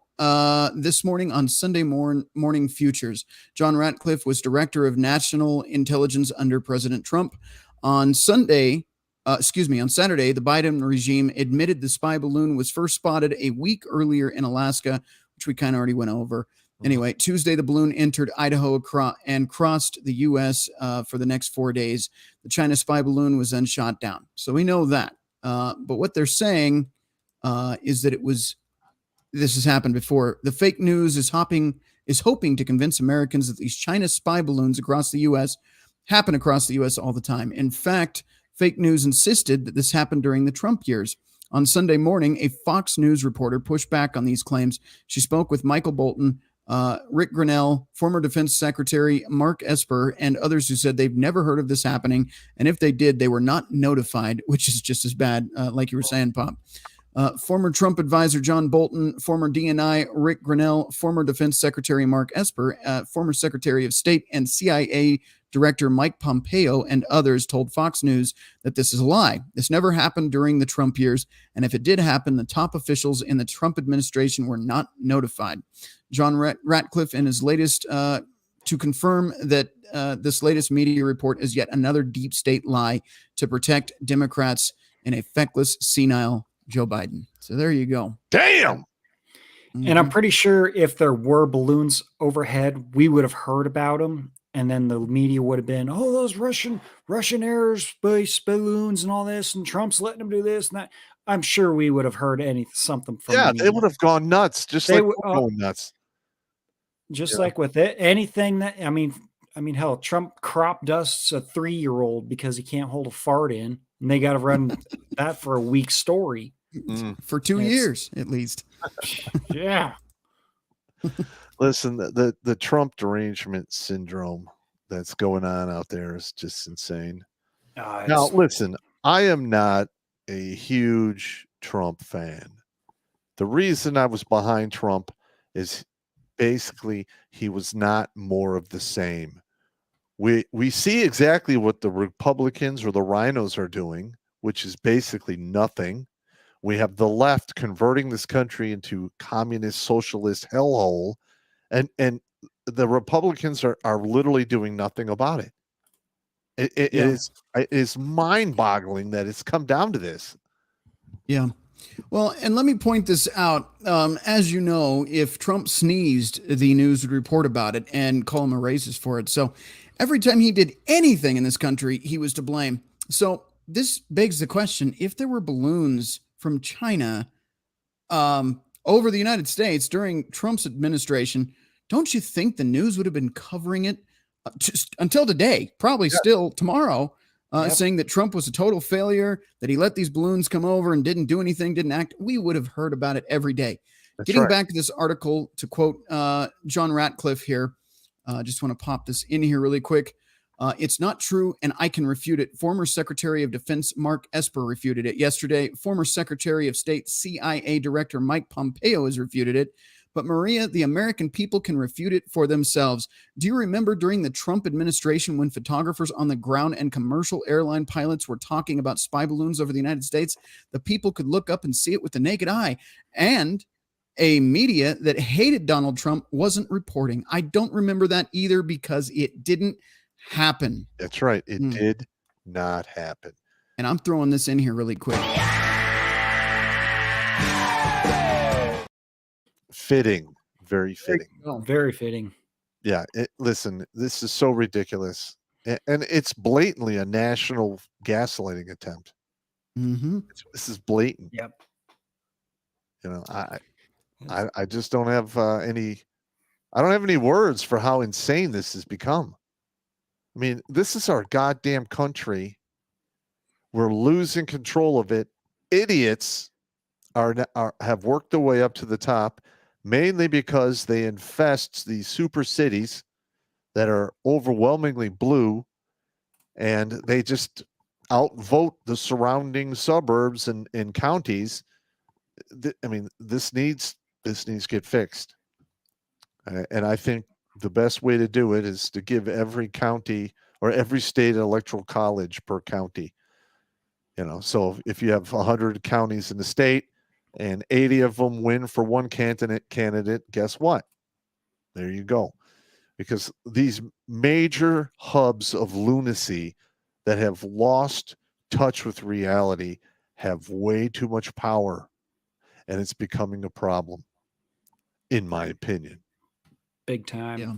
this morning on Sunday morning Futures. John Ratcliffe was director of national intelligence under President Trump. On Saturday, the Biden regime admitted the spy balloon was first spotted a week earlier in Alaska, which we kind of already went over. Anyway, Tuesday, the balloon entered Idaho and crossed the U.S. For the next 4 days. The China spy balloon was then shot down. So we know that. But what they're saying is that this has happened before. The fake news is hoping to convince Americans that these China spy balloons across the U.S. happen across the U.S. all the time. In fact, fake news insisted that this happened during the Trump years. On Sunday morning, a Fox News reporter pushed back on these claims. She spoke with Michael Bolton, Rick Grenell, former Defense Secretary Mark Esper, and others who said they've never heard of this happening. And if they did, they were not notified, which is just as bad, like you were saying, Pop. Former Trump advisor John Bolton, former DNI Rick Grenell, former Defense Secretary Mark Esper, former Secretary of State and CIA Director Mike Pompeo, and others told Fox News that this is a lie. This never happened during the Trump years, and if it did happen, the top officials in the Trump administration were not notified. John Ratcliffe, in his latest to confirm that this latest media report is yet another deep state lie to protect Democrats in a feckless, senile Joe Biden. So there you go. Damn. And I'm pretty sure if there were balloons overhead, we would have heard about them. And then the media would have been, oh, those Russian aerospace balloons and all this, and Trump's letting them do this and that. I'm sure we would have heard something from Yeah, the they media. would have gone nuts, just They like would- we're going nuts. Just like with it, anything that I mean, hell, Trump crop dusts a 3-year-old because he can't hold a fart in, and they got to run that for a week story. For 2 years, at least. Yeah. Listen, the Trump derangement syndrome that's going on out there is just insane. Now, listen, I am not a huge Trump fan. The reason I was behind Trump is basically he was not more of the same. We see exactly what the Republicans or the rhinos are doing, which is basically nothing. We have the left converting this country into communist socialist hellhole, and the Republicans are literally doing nothing about it. It is mind-boggling that it's come down to this. Yeah. Well, and let me point this out. As you know, if Trump sneezed, the news would report about it and call him a racist for it. So every time he did anything in this country, he was to blame. So this begs the question, if there were balloons from China over the United States during Trump's administration, don't you think the news would have been covering it just until today, probably still tomorrow, saying that Trump was a total failure, that he let these balloons come over and didn't do anything, didn't act? We would have heard about it every day. That's Getting right. back to this article, to quote John Ratcliffe here, just want to pop this in here really quick. It's not true, and I can refute it. Former Secretary of Defense Mark Esper refuted it yesterday. Former Secretary of State CIA Director Mike Pompeo has refuted it. But Maria, the American people can refute it for themselves. Do you remember during the Trump administration when photographers on the ground and commercial airline pilots were talking about spy balloons over the United States? The people could look up and see it with the naked eye. And a media that hated Donald Trump wasn't reporting. I don't remember that either because it didn't happen. That's right. It did not happen. And I'm throwing this in here really quick. Fitting. Very fitting. Oh, very fitting. Yeah. Listen, this is so ridiculous. And it's blatantly a national gaslighting attempt. Mm-hmm. This is blatant. Yep. You know, I just don't have any I don't have any words for how insane this has become. I mean, this is our goddamn country. We're losing control of it. Idiots have worked their way up to the top, mainly because they infest these super cities that are overwhelmingly blue, and they just outvote the surrounding suburbs and counties. I mean, this needs to get fixed. And I think the best way to do it is to give every county or every state an electoral college per county. So if you have 100 counties in the state and 80 of them win for one candidate, guess what? There you go. Because these major hubs of lunacy that have lost touch with reality have way too much power, and it's becoming a problem, in my opinion. Big time. Yeah.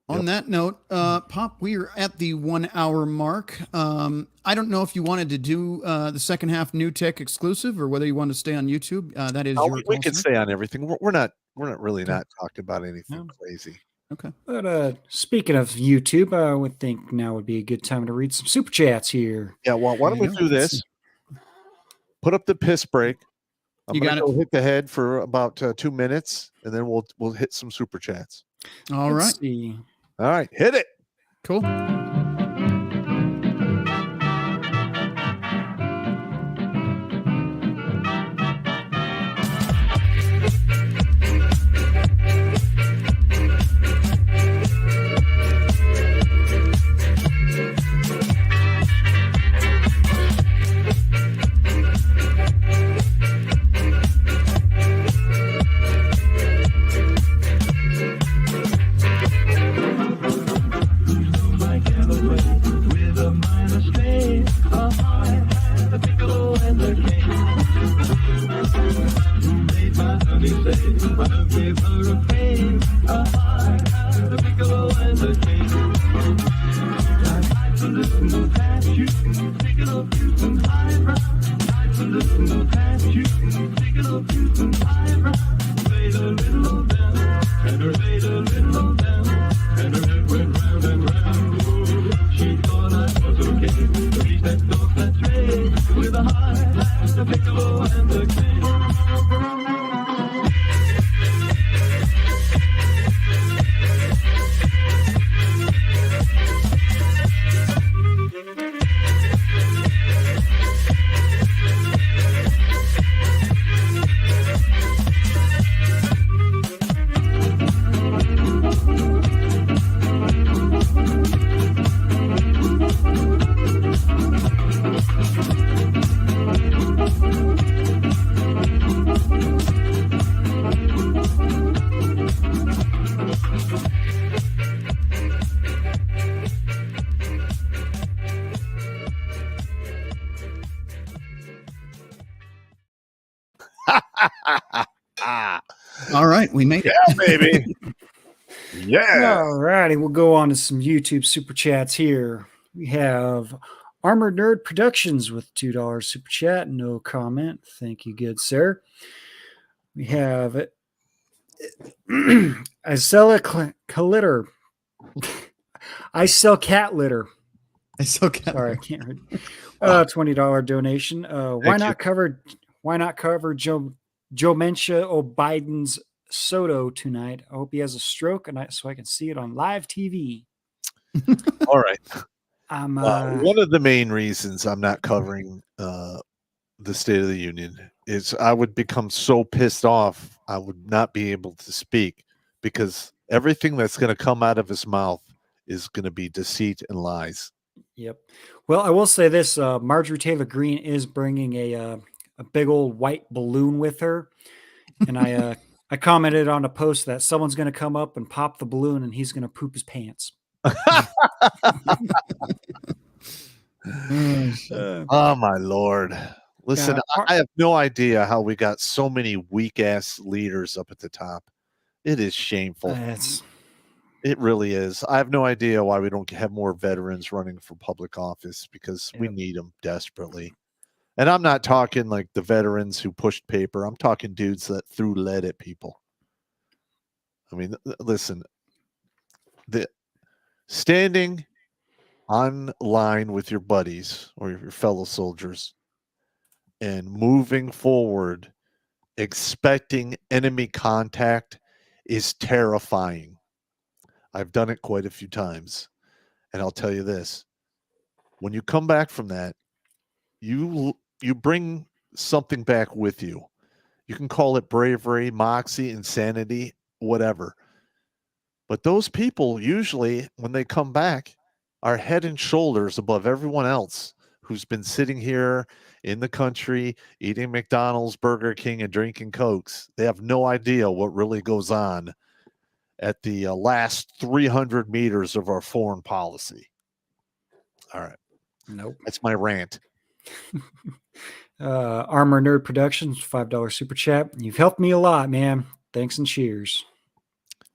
On that note, Pop, we are at the 1 hour mark. I don't know if you wanted to do the second half New Tech exclusive or whether you want to stay on YouTube. That is your We call, can sir. stay on everything. We're not really not talking about anything crazy. Okay. But speaking of YouTube, I would think now would be a good time to read some super chats here. Yeah, well, why don't we do this? Put up the piss break. I'm going to go hit the head for about 2 minutes, and then we'll hit some super chats. All right. Let's see. All right, hit it. Cool. All right, we made it. Yeah, baby. Yeah. All righty, we'll go on to some YouTube super chats here. We have Armored Nerd Productions with $2 super chat. No comment. Thank you, good sir. We have I sell litter. I sell cat litter. I still can't. Sorry, I can't read. $20 donation. Why not cover Joe Biden's Soto tonight? I hope he has a stroke so I can see it on live TV. All right. One of the main reasons I'm not covering the State of the Union is I would become so pissed off I would not be able to speak, because everything that's going to come out of his mouth is going to be deceit and lies. Yep. Well, I will say this: Marjorie Taylor Greene is bringing a big old white balloon with her, and I commented on a post that someone's going to come up and pop the balloon, and he's going to poop his pants. Oh my Lord. Listen, I have no idea how we got so many weak ass leaders up at the top. It is shameful. It really is. I have no idea why we don't have more veterans running for public office, because we need them desperately. And I'm not talking like the veterans who pushed paper. I'm talking dudes that threw lead at people. I mean, listen, the standing on line with your buddies or your fellow soldiers and moving forward, expecting enemy contact is terrifying. I've done it quite a few times. And I'll tell you this, when you come back from that, you bring something back with you. You can call it bravery, moxie, insanity, whatever. But those people usually, when they come back, are head and shoulders above everyone else who's been sitting here in the country eating McDonald's, Burger King, and drinking Cokes. They have no idea what really goes on at the last 300 meters of our foreign policy. All right. Nope. That's my rant. Armor Nerd Productions, $5 super chat. You've helped me a lot, man. Thanks and cheers.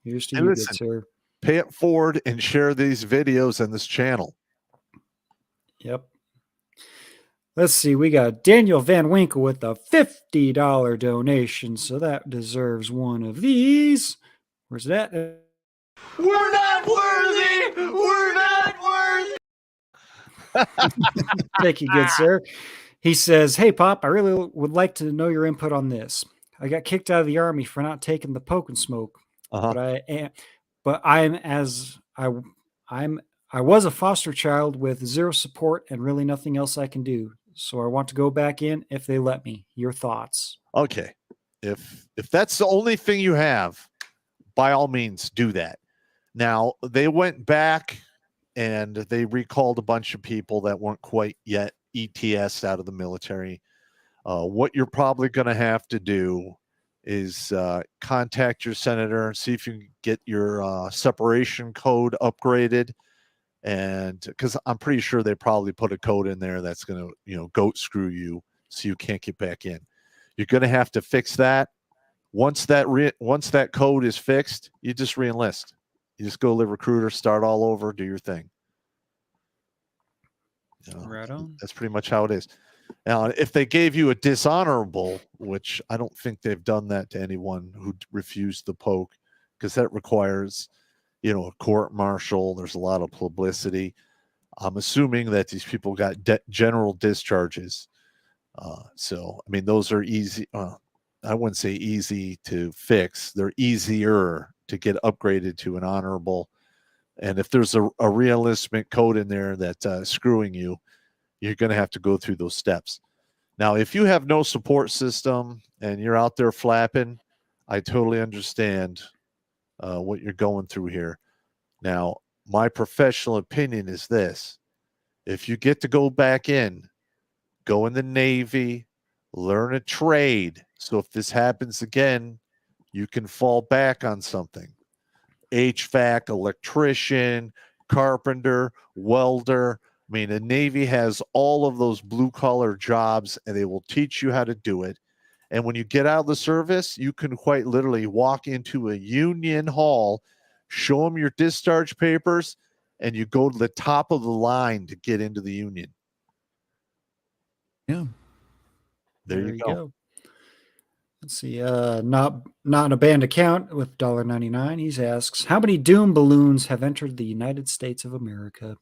Here's to Hey, you, listen. good sir. Pay it forward and share these videos on this channel. Yep. Let's see. We got Daniel Van Winkle with a $50 donation, so that deserves one of these. Where's that? We're not worthy. We're not worthy. Thank you, good sir. He says, "Hey, Pop, I really would like to know your input on this. I got kicked out of the Army for not taking the poke and smoke, Uh-huh. but I was a foster child with zero support and really nothing else I can do. So I want to go back in if they let me. Your thoughts?" Okay. If that's the only thing you have, by all means do that. Now, they went back and they recalled a bunch of people that weren't quite yet ETS out of the military. What you're probably going to have to do is contact your senator, see if you can get your separation code upgraded. And because I'm pretty sure they probably put a code in there that's going to, goat screw you so you can't get back in. You're going to have to fix that. Once that code is fixed, you just re-enlist. You just go live recruiter, start all over, do your thing. Right on. That's pretty much how it is. Now, if they gave you a dishonorable, which I don't think they've done that to anyone who refused the poke, because that requires, a court martial. There's a lot of publicity. I'm assuming that these people got general discharges. So, I mean, those are easy. I wouldn't say easy to fix. They're easier to get upgraded to an honorable. And if there's a re-enlistment code in there that's screwing you, you're going to have to go through those steps. Now, if you have no support system and you're out there flapping, I totally understand what you're going through here. Now, my professional opinion is this. If you get to go back in, go in the Navy, learn a trade. So if this happens again, you can fall back on something. HVAC, electrician, carpenter, welder. I mean, the Navy has all of those blue-collar jobs, and they will teach you how to do it. And when you get out of the service, you can quite literally walk into a union hall, show them your discharge papers, and you go to the top of the line to get into the union. Yeah. There you go. Let's see. Not in a band account with $1.99. He asks, how many doom balloons have entered the United States of America?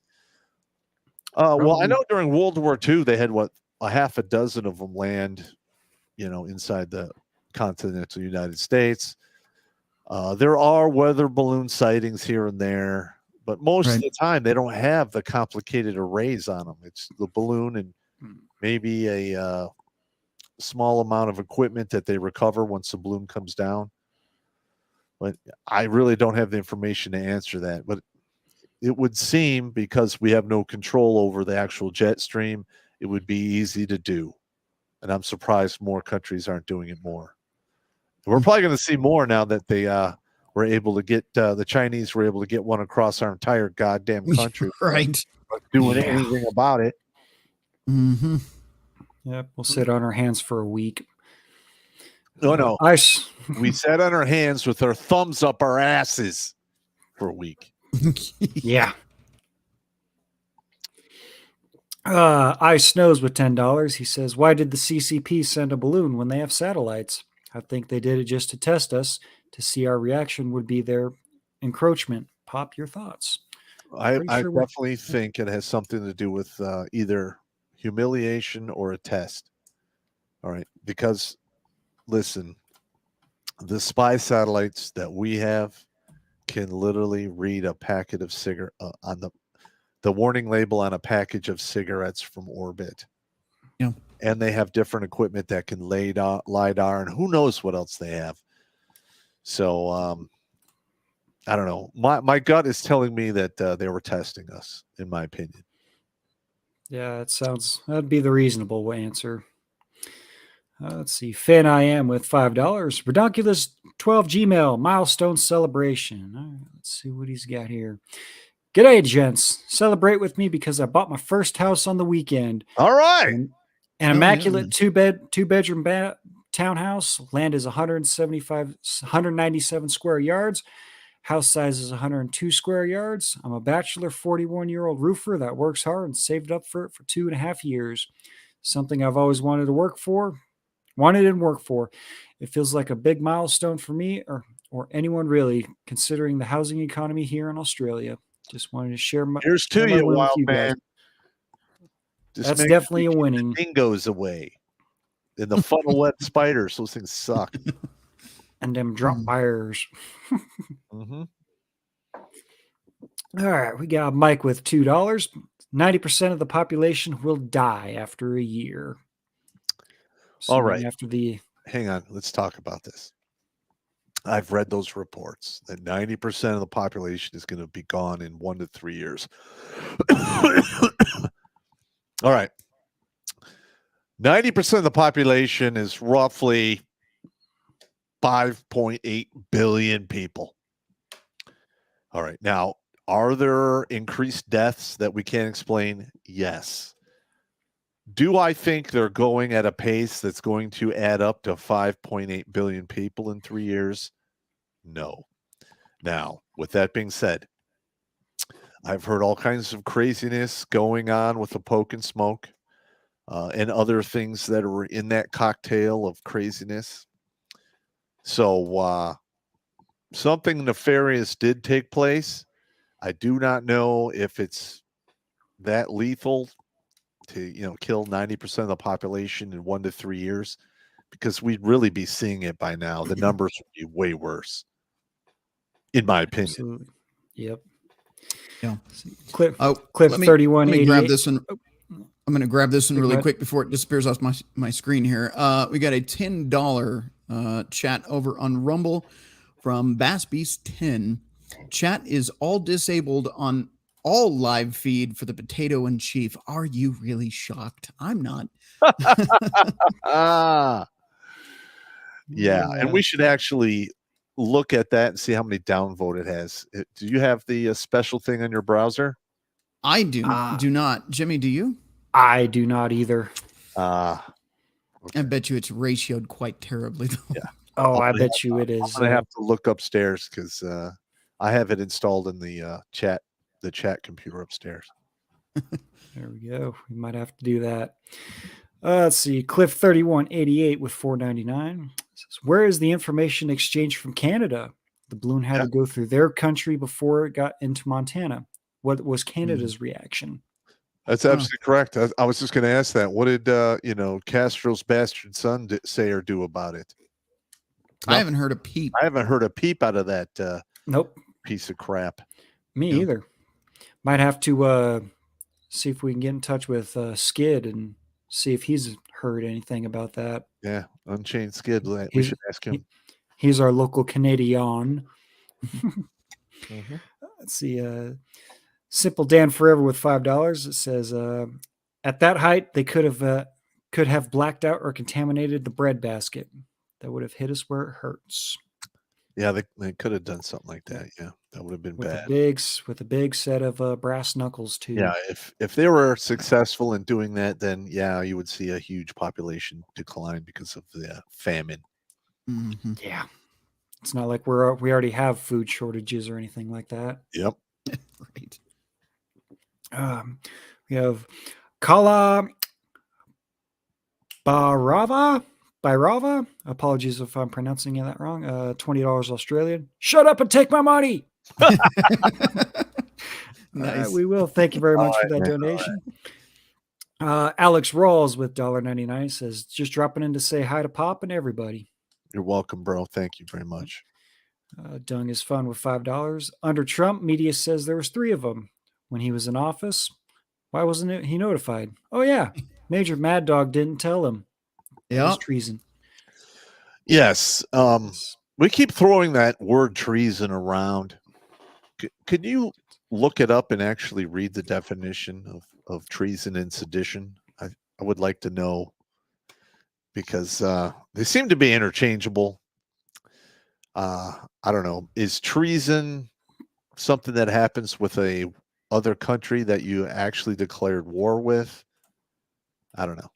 Well, I know during World War II, they had a half a dozen of them land, inside the continental United States. There are weather balloon sightings here and there, but most of the time they don't have the complicated arrays on them. It's the balloon and maybe a small amount of equipment that they recover once the balloon comes down. But I really don't have the information to answer that. But it would seem, because we have no control over the actual jet stream, it would be easy to do. And I'm surprised more countries aren't doing it more. We're probably going to see more now that they were able to get the Chinese were able to get one across our entire goddamn country. Right. Doing anything about it. Mm-hmm. Yep. We'll sit on our hands for a week. No. We sat on our hands with our thumbs up our asses for a week. Yeah. Ice Snows with $10. He says, why did the CCP send a balloon when they have satellites? I think they did it just to test us, to see our reaction would be their encroachment. Pop, your thoughts? I Pretty sure we- definitely think it has something to do with either humiliation or a test. All right, because listen, the spy satellites that we have can literally read a packet of cigarette on the warning label on a package of cigarettes from orbit. Yeah. And they have different equipment that can LiDAR, and who knows what else they have. So I don't know. My gut is telling me that they were testing us, in my opinion. Yeah, that'd be the reasonable answer. Let's see. Finn I am with $5. Redonkulous 12 Gmail milestone celebration. All right, let's see what he's got here. G'day, gents. Celebrate with me because I bought my first house on the weekend. All right. An immaculate two-bedroom townhouse. Land is 197 square yards. House size is 102 square yards. I'm a bachelor 41-year-old roofer that works hard and saved up for it for 2.5 years. Something I've always wanted and work for. It feels like a big milestone for me or anyone really, considering the housing economy here in Australia. Just wanted to share my Here's to share my you, win with wild you guys. man. Just That's make definitely a sure you keep winning. the dingoes away. And the funnel web spiders, those things suck. And them drop buyers. Mm-hmm. All right, we got Mike with $2. 90% of the population will die after a year. All right. After the Hang on. Let's talk about this. I've read those reports that 90% of the population is going to be gone in 1 to 3 years. All right. 90% of the population is roughly 5.8 billion people. All right. Now, are there increased deaths that we can't explain? Yes. Do I think they're going at a pace that's going to add up to 5.8 billion people in 3 years? No. Now, with that being said, I've heard all kinds of craziness going on with the poke and smoke and other things that are in that cocktail of craziness. So something nefarious did take place. I do not know if it's that lethal to kill 90% of the population in 1 to 3 years, because we'd really be seeing it by now. The numbers would be way worse, in my opinion. Absolutely. Yep. Yeah. Clip Let me 3188. grab this one. I'm going to grab this one Go really ahead. quick before it disappears off my screen here. We got a $10 chat over on Rumble from Bass Beast 10. Chat is all disabled on all live feed for the potato and chief. Are you really shocked? I'm not. Yeah, and we should actually look at that and see how many downvote it has. Do you have the special thing on your browser? I do not. Jimmy, do you? I do not either. I bet you it's ratioed quite terribly, though. Yeah. Oh, I bet you it is. I'm gonna have to look upstairs because I have it installed in the chat computer upstairs. There we go. We might have to do that. Let's see. Cliff 3188 with $4.99 says, where is the information exchange from Canada? The balloon had to go through their country before it got into Montana. What was Canada's reaction? That's absolutely correct. I was just going to ask that. What did Castro's bastard son say or do about it? I haven't heard a peep. I haven't heard a peep out of that Nope. piece of crap. Me either. Might have to see if we can get in touch with Skid and see if he's heard anything about that. Yeah, Unchained Skid. We should ask him. He's our local Canadian. Mm-hmm. Let's see. Simple Dan Forever with $5. It says, at that height, they could have blacked out or contaminated the bread basket. That would have hit us where it hurts. Yeah, they could have done something like that. Yeah, that would have been bad. With a big set of brass knuckles too. Yeah, if they were successful in doing that, then yeah, you would see a huge population decline because of the famine. Mm-hmm. Yeah, it's not like we already have food shortages or anything like that. Yep. Right. We have Kala Bharava Bairava. Apologies if I'm pronouncing that wrong. $20 Australian. Shut up and take my money. Nice. We will. Thank you very much for All that right, donation. Alex Rawls with $1.99 says, just dropping in to say hi to Pop and everybody. You're welcome, bro. Thank you very much. Dung is fun with $5. Under Trump, media says there was 3 of them when he was in office. Why wasn't he notified? Oh, yeah. Major Mad Dog didn't tell him. It was treason. Yes. We keep throwing that word treason around. Could you look it up and actually read the definition of treason and sedition? I would like to know, because they seem to be interchangeable. I don't know. Is treason something that happens with a other country that you actually declared war with? I don't know.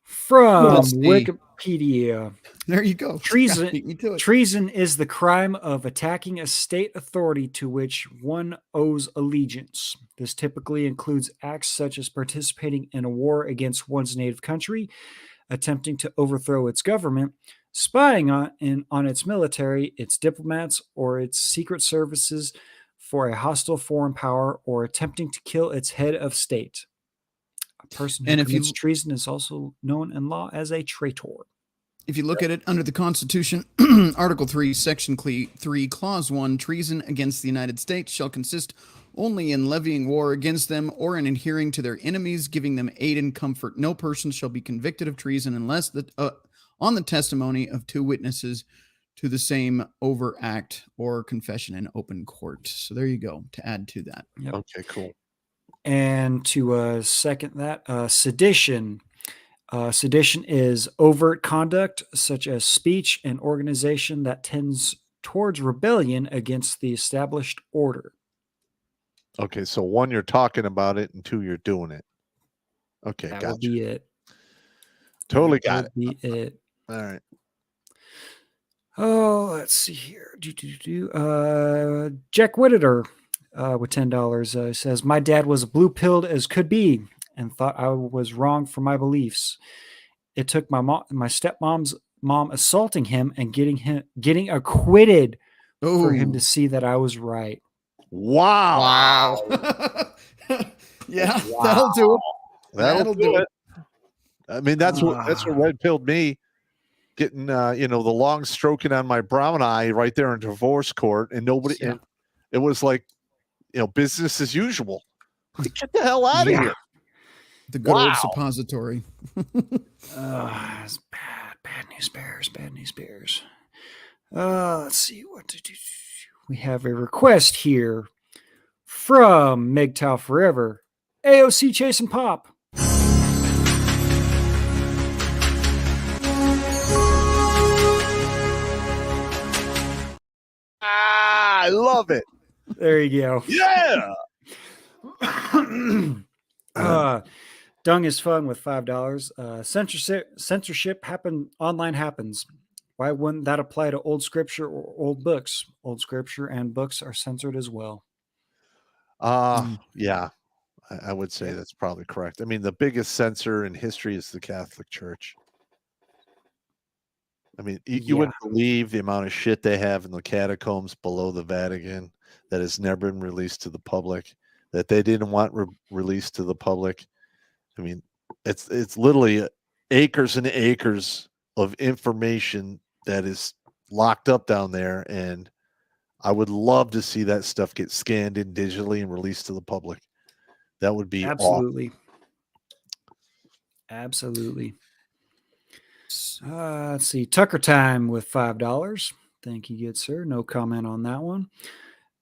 From Wikipedia. There you go. Treason, Beat me to it. treason is the crime of attacking a state authority to which one owes allegiance. This typically includes acts such as participating in a war against one's native country, attempting to overthrow its government, spying on its military, its diplomats, or its secret services for a hostile foreign power, or attempting to kill its head of state. A person who commits treason is also known in law as a traitor. If you look at it under the Constitution, Article 3, Section 3, Clause 1, treason against the United States shall consist only in levying war against them or in adhering to their enemies, giving them aid and comfort. No person shall be convicted of treason unless on the testimony of 2 witnesses to the same overact or confession in open court. So there you go, to add to that. Yep. Okay, cool. And to second that, sedition. Sedition is overt conduct such as speech and organization that tends towards rebellion against the established order. Okay, so 1, you're talking about it, and 2, you're doing it. Okay, That gotcha. would be it. Totally got it. Be it. All right. Oh, let's see here. Jack Whittaker with $10 says, my dad was blue-pilled as could be and thought I was wrong for my beliefs. It took my stepmom's mom assaulting him and getting acquitted for him to see that I was right. Wow. Yeah, that'll do it. That'll do it. I mean, that's what red pilled me. Getting the long stroking on my brown eye right there in divorce court, and nobody. Yeah. And it was like, business as usual. Get the hell out of here. The good old suppository. It's bad news bears. Let's see what to do. We have a request here from MGTOW Forever. AOC chasing Pop. I love it. There you go. Yeah. Dung is fun with $5. Censorship online happens. Why wouldn't that apply to old scripture or old books? Old scripture and books are censored as well. Yeah, I would say that's probably correct. I mean, the biggest censor in history is the Catholic Church. I mean, you wouldn't believe the amount of shit they have in the catacombs below the Vatican that has never been released to the public, that they didn't want released to the public. I mean, it's literally acres and acres of information that is locked up down there, and I would love to see that stuff get scanned in digitally and released to the public. That would be absolutely awesome. Absolutely. Let's see. Tucker Time with $5. Thank you, good sir. No comment on that one.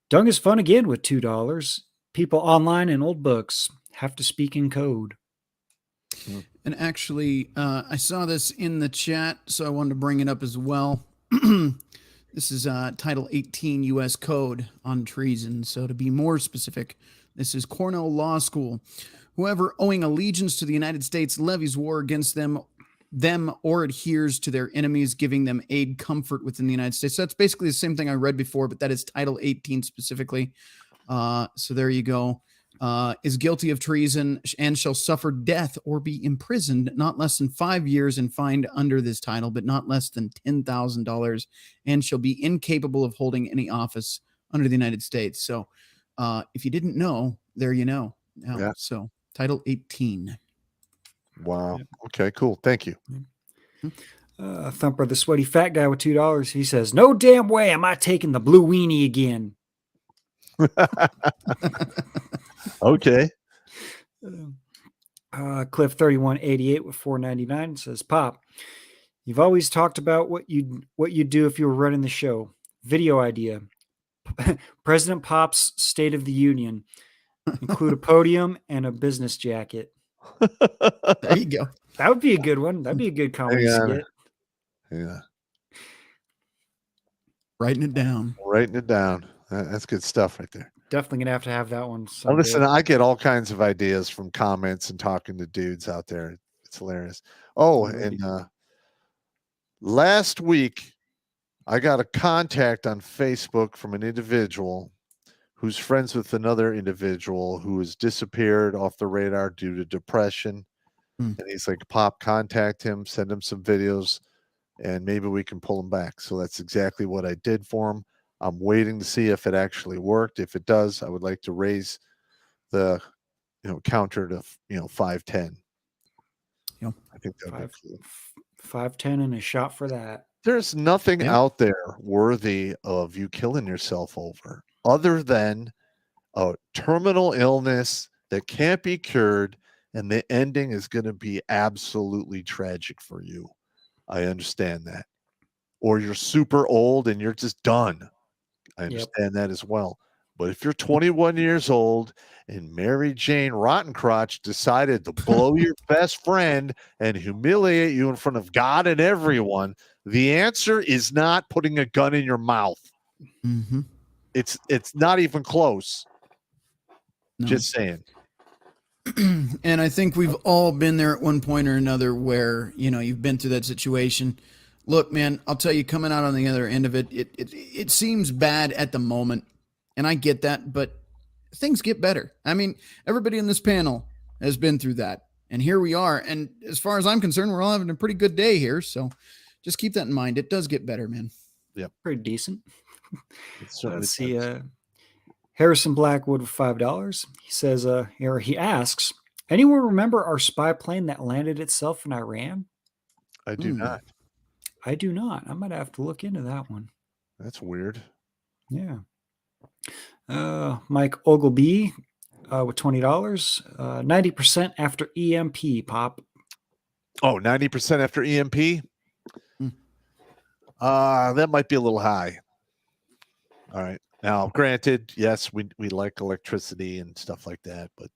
Dung is fun again with $2. People online and old books have to speak in code. And actually, I saw this in the chat, so I wanted to bring it up as well. This is Title 18 U.S. Code on treason. So to be more specific, this is Cornell Law School. Whoever owing allegiance to the United States levies war against them or adheres to their enemies, giving them aid, comfort within the United States. So that's basically the same thing I read before, but that is Title 18 specifically. So there you go. is guilty of treason and shall suffer death or be imprisoned not less than 5 years and fined under this title, but not less than $10,000, and shall be incapable of holding any office under the United States. So if you didn't know, there you know. Now, Yeah. So Title 18. Wow. Okay, cool. Thank you. Thumper, the sweaty fat guy with $2. He says, "No damn way am I taking the blue weenie again." Okay. Cliff 3188 with $4.99 says, "Pop, you've always talked about what you'd do if you were running the show. Video idea: President Pop's State of the Union. Include a podium and a business jacket." There you go. That would be a good one. That'd be a good comedy skit. Yeah. Writing it down. Writing it down. That's good stuff right there. Definitely gonna have to have that one. Now, someday. listen, I get all kinds of ideas from comments and talking to dudes out there. It's hilarious. Oh, and last week I got a contact on Facebook from an individual who's friends with another individual who has disappeared off the radar due to depression. And he's like, "Pop, contact him, send him some videos, and maybe we can pull him back." So that's exactly what I did for him. I'm waiting to see if it actually worked. If it does, I would like to raise the counter to 510. Yep. I think that would be cool. 510 and a shot for that. There's nothing out there worthy of you killing yourself over other than a terminal illness that can't be cured, and the ending is going to be absolutely tragic for you. I understand that. Or you're super old and you're just done. I understand that as well. But if you're 21 years old and Mary Jane Rottencrotch decided to blow your best friend and humiliate you in front of God and everyone, the answer is not putting a gun in your mouth. Mm-hmm. It's not even close. No. Just saying. And I think we've all been there at one point or another where, you've been through that situation. Look, man, I'll tell you, coming out on the other end of it, it seems bad at the moment. And I get that, but things get better. I mean, everybody in this panel has been through that. And here we are. And as far as I'm concerned, we're all having a pretty good day here. So just keep that in mind. It does get better, man. Yeah. Pretty decent. Let's see. Harrison Blackwood with $5. He says, he asks, "Anyone remember our spy plane that landed itself in Iran?" I do not. I do not. I might have to look into that one. That's weird. Yeah. Mike Ogleby with $20. 90% after EMP, Pop. Oh, 90% after EMP? That might be a little high. All right. Now, granted, yes, we like electricity and stuff like that, but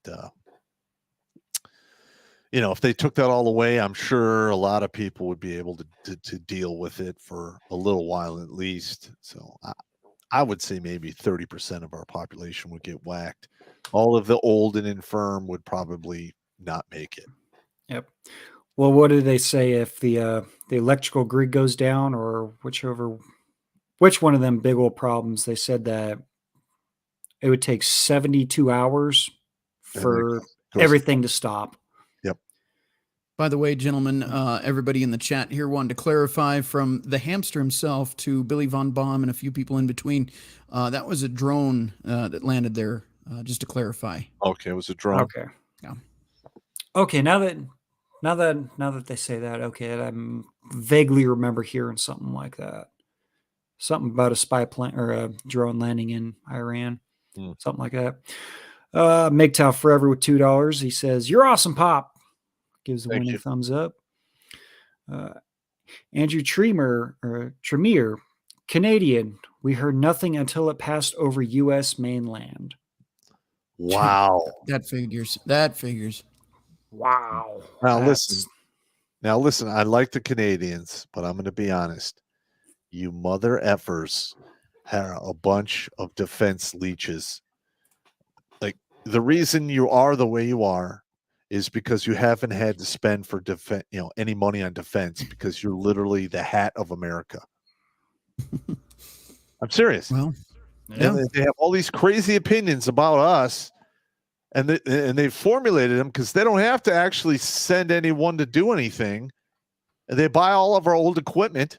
if they took that all away, I'm sure a lot of people would be able to deal with it for a little while at least. So I would say maybe 30% of our population would get whacked. All of the old and infirm would probably not make it. Yep. Well, what do they say if the electrical grid goes down, or which one of them big old problems? They said that it would take 72 hours for everything to stop. Yep. By the way, gentlemen, everybody in the chat here wanted to clarify from the hamster himself to Billy Von Baum and a few people in between. That was a drone that landed there, just to clarify. Okay, it was a drone. Okay. Yeah. Okay, now that they say that, okay, I vaguely remember hearing something like that. Something about a spy plane or a drone landing in Iran. Something like that. MGTOW Forever with $2. He says, "You're awesome, Pop." Gives the winning thumbs up. Andrew Tremere, Canadian. "We heard nothing until it passed over U.S. mainland." Wow. That figures. Wow. Now listen, I like the Canadians, but I'm going to be honest. You mother effers are a bunch of defense leeches. Like, the reason you are the way you are is because you haven't had to spend for any money on defense, because you're literally the hat of America. I'm serious. Well, and they have all these crazy opinions about us, and they formulated them because they don't have to actually send anyone to do anything. They buy all of our old equipment.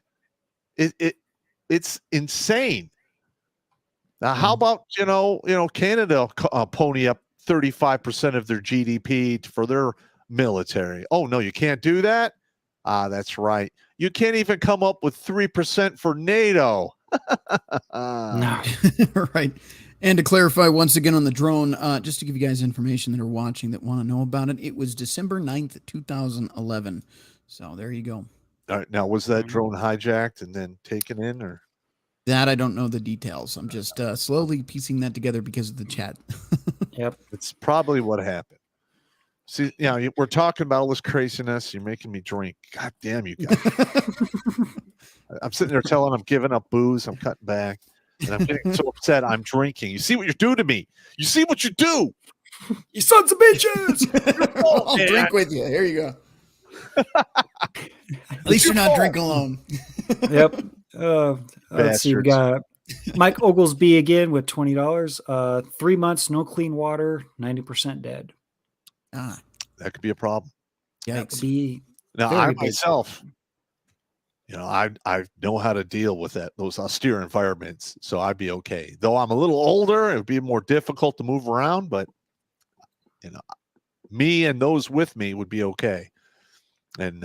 It's insane. Now, how about Canada pony up 35% of their GDP for their military? Oh no, you can't do that. That's right. You can't even come up with 3% for NATO. No. Right. And to clarify once again on the drone, just to give you guys information that are watching that want to know about it, it was December 9th, 2011. So there you go. All right, now, was that drone hijacked and then taken in, or? That I don't know the details. I'm just slowly piecing that together because of the chat. Yep. It's probably what happened. See, we're talking about all this craziness. You're making me drink. God damn you guys. I'm sitting there telling I'm giving up booze. I'm cutting back. And I'm getting so upset I'm drinking. You see what you do to me. You see what you do. You sons of bitches. I'll drink with you. Here you go. At least you're not drinking alone. Yep. Let's see. We got Mike Oglesby again with $20. 3 months, no clean water, 90% dead. That could be a problem. That could be now, I myself, I know how to deal with those austere environments, so I'd be okay. Though I'm a little older, it would be more difficult to move around, but me and those with me would be okay. And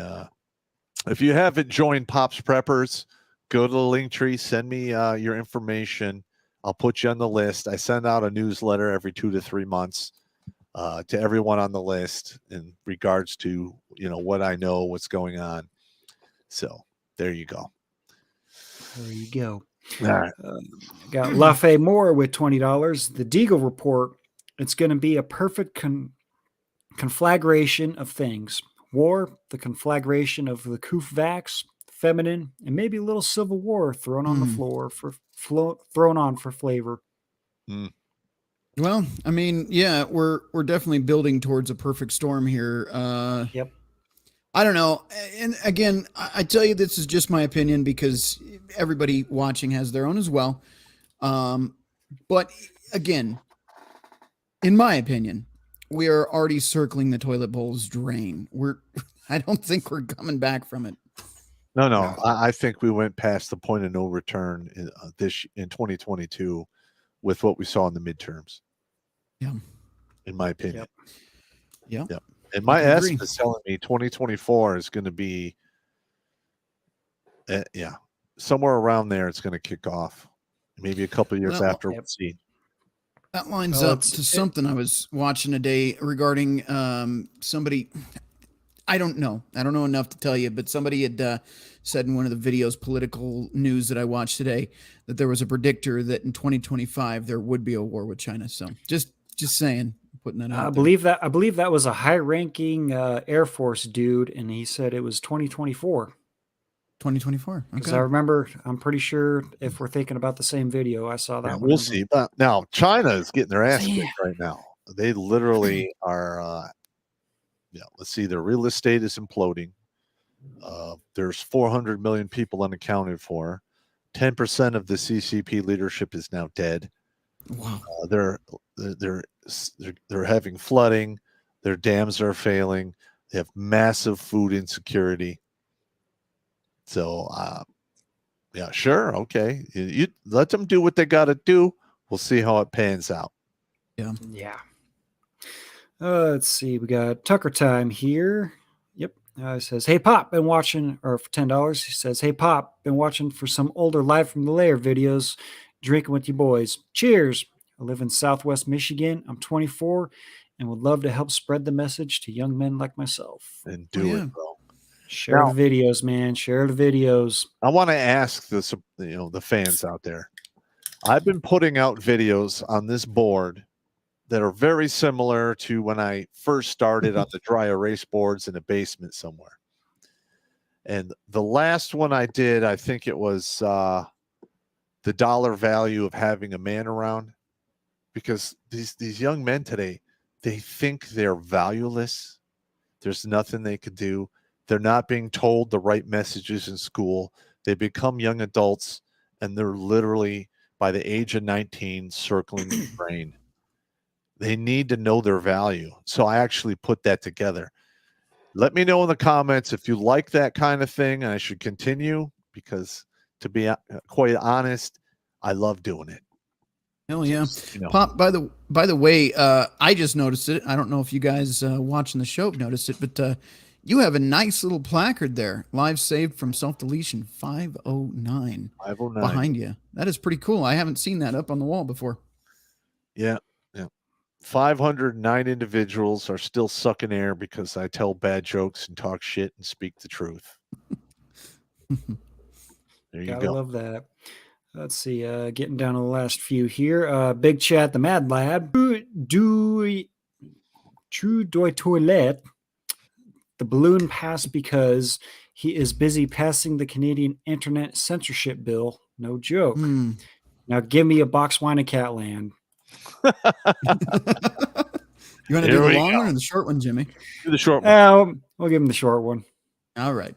if you haven't joined Pops Preppers, go to the link tree, send me your information. I'll put you on the list. I send out a newsletter every 2 to 3 months to everyone on the list in regards to, what I know, what's going on. So there you go. There you go. All right. Got LaFay Moore with $20. The Deagle Report. It's going to be a perfect conflagration of things. War, the conflagration of the Kufvax, feminine, and maybe a little civil war thrown on the floor thrown on for flavor. Well, I mean, yeah, we're definitely building towards a perfect storm here. Yep. I don't know. And again, I tell you, this is just my opinion because everybody watching has their own as well. But again, in my opinion, we are already circling the toilet bowl's drain. I don't think we're coming back from it. No. I think we went past the point of no return in 2022 with what we saw in the midterms. Yeah. In my opinion. Yep. And my estimate is telling me 2024 is going to be, somewhere around there. It's going to kick off. Maybe a couple of years after. We'll see. That lines up to something I was watching today regarding somebody. I don't know enough to tell you, but somebody had said in one of the videos, political news that I watched today, that there was a predictor that in 2025 there would be a war with China. So just saying, putting that out. I believe that was a high-ranking Air Force dude, and he said it was 2024. 2024. Because I remember, I'm pretty sure if we're thinking about the same video, I saw that one. We'll see. But now China is getting their ass kicked right now. They literally are. Let's see. Their real estate is imploding. There's 400 million people unaccounted for. 10% of the CCP leadership is now dead. Wow. They're having flooding. Their dams are failing. They have massive food insecurity. So, sure. Okay. You let them do what they got to do. We'll see how it pans out. Yeah. Let's see. We got Tucker Time here. Yep. It says, "Hey Pop, been watching," or for $10. He says, "Hey Pop, been watching for some older Live from the Lair videos, drinking with you boys. Cheers. I live in Southwest Michigan. I'm 24 and would love to help spread the message to young men like myself." And do it, bro. Share the videos, man. Share the videos. I want to ask this, the fans out there. I've been putting out videos on this board that are very similar to when I first started on the dry erase boards in a basement somewhere. And the last one I did, I think it was the dollar value of having a man around, because these young men today, they think they're valueless. There's nothing they could do. They're not being told the right messages in school. They become young adults, and they're literally, by the age of 19, circling the brain. They need to know their value. So I actually put that together. Let me know in the comments if you like that kind of thing and I should continue, because to be quite honest, I love doing it. Hell yeah. You know. Pop, by the way, I just noticed it. I don't know if you guys watching the show noticed it, but you have a nice little placard there. Live saved from self-deletion 509 behind you. That is pretty cool. I haven't seen that up on the wall before. Yeah. 509 individuals are still sucking air because I tell bad jokes and talk shit and speak the truth. There you Gotta go. love that. Let's see. Getting down to the last few here. Big Chat, the Mad Lad. True Doy Toilet. The balloon passed because he is busy passing the Canadian internet censorship bill. No joke. Now give me a box wine of Catland. You want to do the long one or the short one, Jimmy? Do the short one. We'll give him the short one. All right.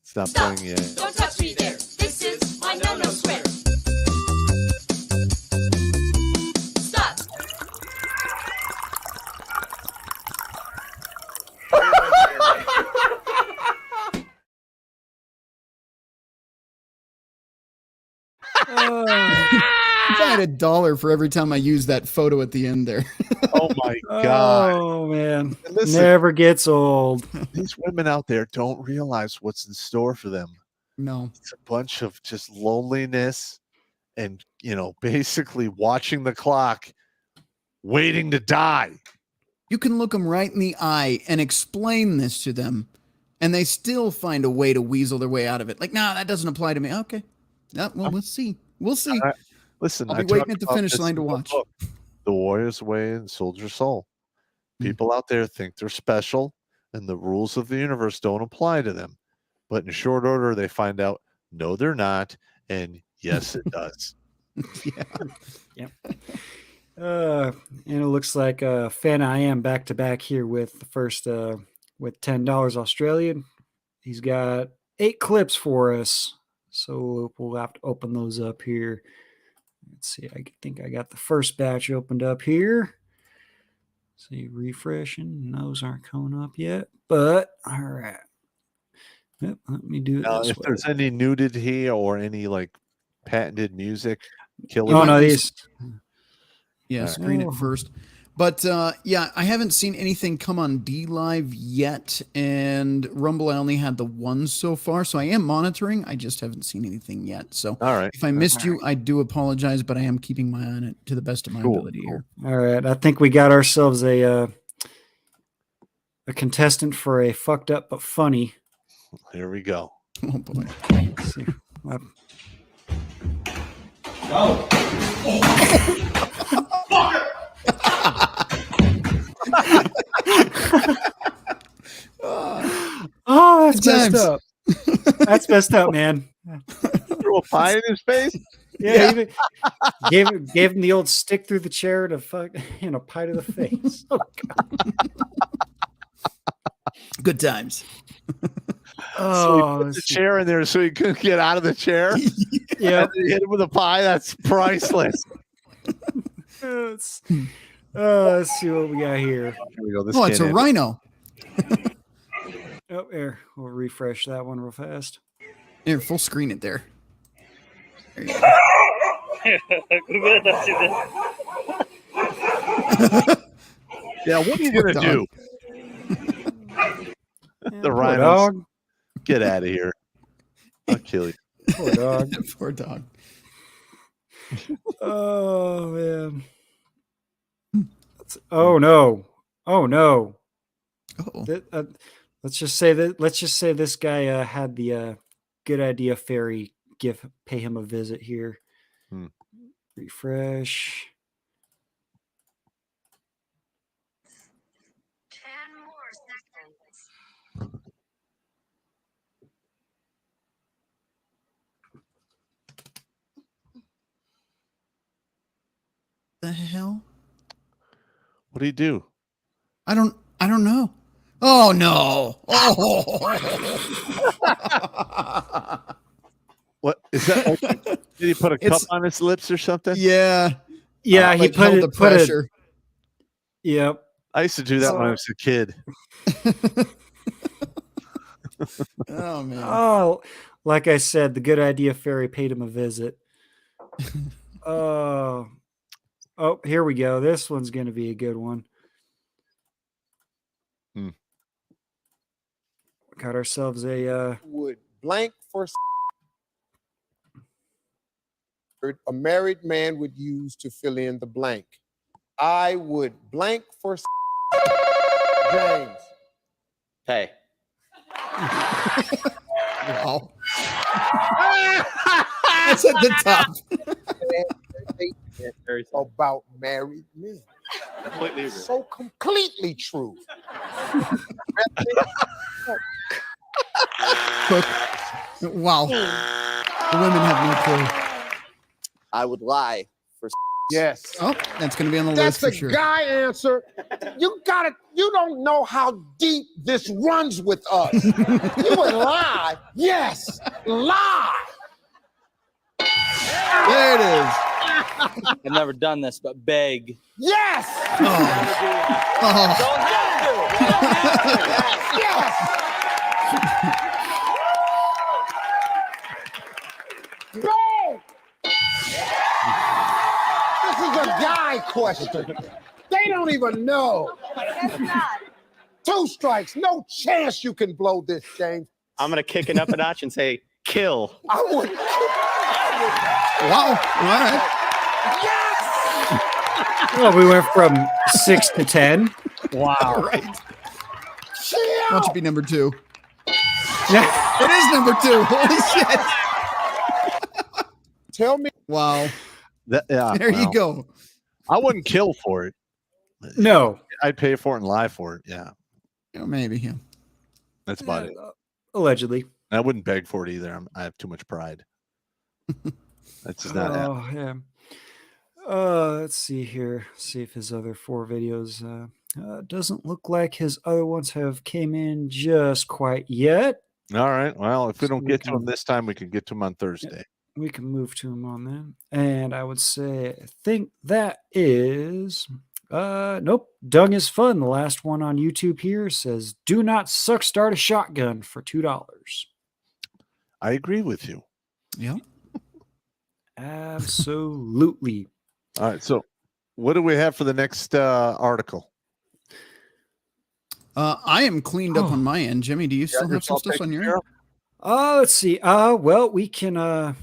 It's not playing yet. Don't touch me there. This is my no-no square. Stop. If I had $1 for every time I use that photo at the end there. Oh my God. Oh man. Listen, Never gets old. these women out there don't realize what's in store for them. No. It's a bunch of just loneliness and, basically watching the clock, waiting to die. You can look them right in the eye and explain this to them, and they still find a way to weasel their way out of it. Like, nah, that doesn't apply to me. Okay. Yeah, well, we'll see. We'll see. Listen, I'll be waiting at the finish line to watch. The Warrior's Way and Soldier's Soul. People out there think they're special and the rules of the universe don't apply to them. But in short order, they find out, no, they're not. And yes, it does. Yeah. And it looks like Fan I Am back to back here with the first with $10 Australian. He's got 8 clips for us. So we'll have to open those up here. Let's see. I think I got the first batch opened up here. See, refreshing. Those aren't coming up yet, but all right. Yep, let me do it Now, this if way. there's any nudity or any patented music, kill it. Oh no, these. Yeah, All screen it first. But yeah, I haven't seen anything come on D Live yet, and Rumble I only had the one so far, so I am monitoring. I just haven't seen anything yet. So All right. if I missed you, I do apologize, but I am keeping my eye on it to the best of my ability here. All right, I think we got ourselves a contestant for a fucked up but funny. Here we go. Oh boy. Let's see. Oh, that's messed up. That's messed up, man. Threw a pie in his face? Yeah. Gave him the old stick through the chair to fuck, pie to the face. Oh, God. Good times. So he put the chair in there so he couldn't get out of the chair. Yeah. He hit him with a pie. That's priceless. Let's see what we got here. Here we go. This Oh, it's a rhino. Oh, there. We'll refresh that one real fast. Here, full screen it there. There you Yeah, what are you going to do? The Poor rhinos. dog. Get out of here. I'll kill you. Poor dog. go. Poor dog. Oh, man. Oh, no. Oh, no. Uh-oh. Let's just say this guy had the good idea fairy pay him a visit here. Refresh. 10 more seconds. The hell? What do you do? I don't know. Oh no. Oh. What is that? Did he put a cup on his lips or something? Yeah. Yeah, he Like, held the put it. pressure. Yep. I used to do that when I was a kid. Oh man. Oh, like I said, the good idea fairy paid him a visit. Oh, here we go. This one's going to be a good one. Hmm. Got ourselves a. Would blank for a married man would use to fill in the blank. I would blank for James. Hey. Wow. That's at the top. About married men. Completely So completely true. Cook. Wow. The women have no clue. I would lie for Yes. Oh, that's going to be on the list That's for a sure. guy answer. You don't know how deep this runs with us. You would lie. Yes. Lie. There it is. I've never done this, but beg. Yes. Oh. Don't have to. Yes. Beg. This is a guy question. They don't even know. Guess not. 2 strikes. No chance you can blow this, James. I'm going to kick it up a notch and say, kill. I would. Wow. All right. Yes. Well, we went from 6 to 10. All right. Chill. Why don't you be number 2? Yeah. It is number 2. Holy shit. Tell me. Wow. Yeah, There you well, go. I wouldn't kill for it. No. I'd pay for it and lie for it. Yeah, Yeah, maybe. Yeah. that's about it. Allegedly. I wouldn't beg for it either. I have too much pride. That's just not happening. Yeah. Let's see here. See if his other 4 videos. Doesn't look like his other ones have came in just quite yet. All right. Well, if we So don't we get to can- them this time, we can get to them on Thursday. We can move to him on that. And I would say, I think that is, nope. Dung is fun. The last one on YouTube here says, do not suck start a shotgun for $2. I agree with you. Yeah. Absolutely. All right. So, what do we have for the next article? I am cleaned up Oh. on my end. Jimmy, do you still have some yourself stuff on taken your care end? of? Let's see. Well, we can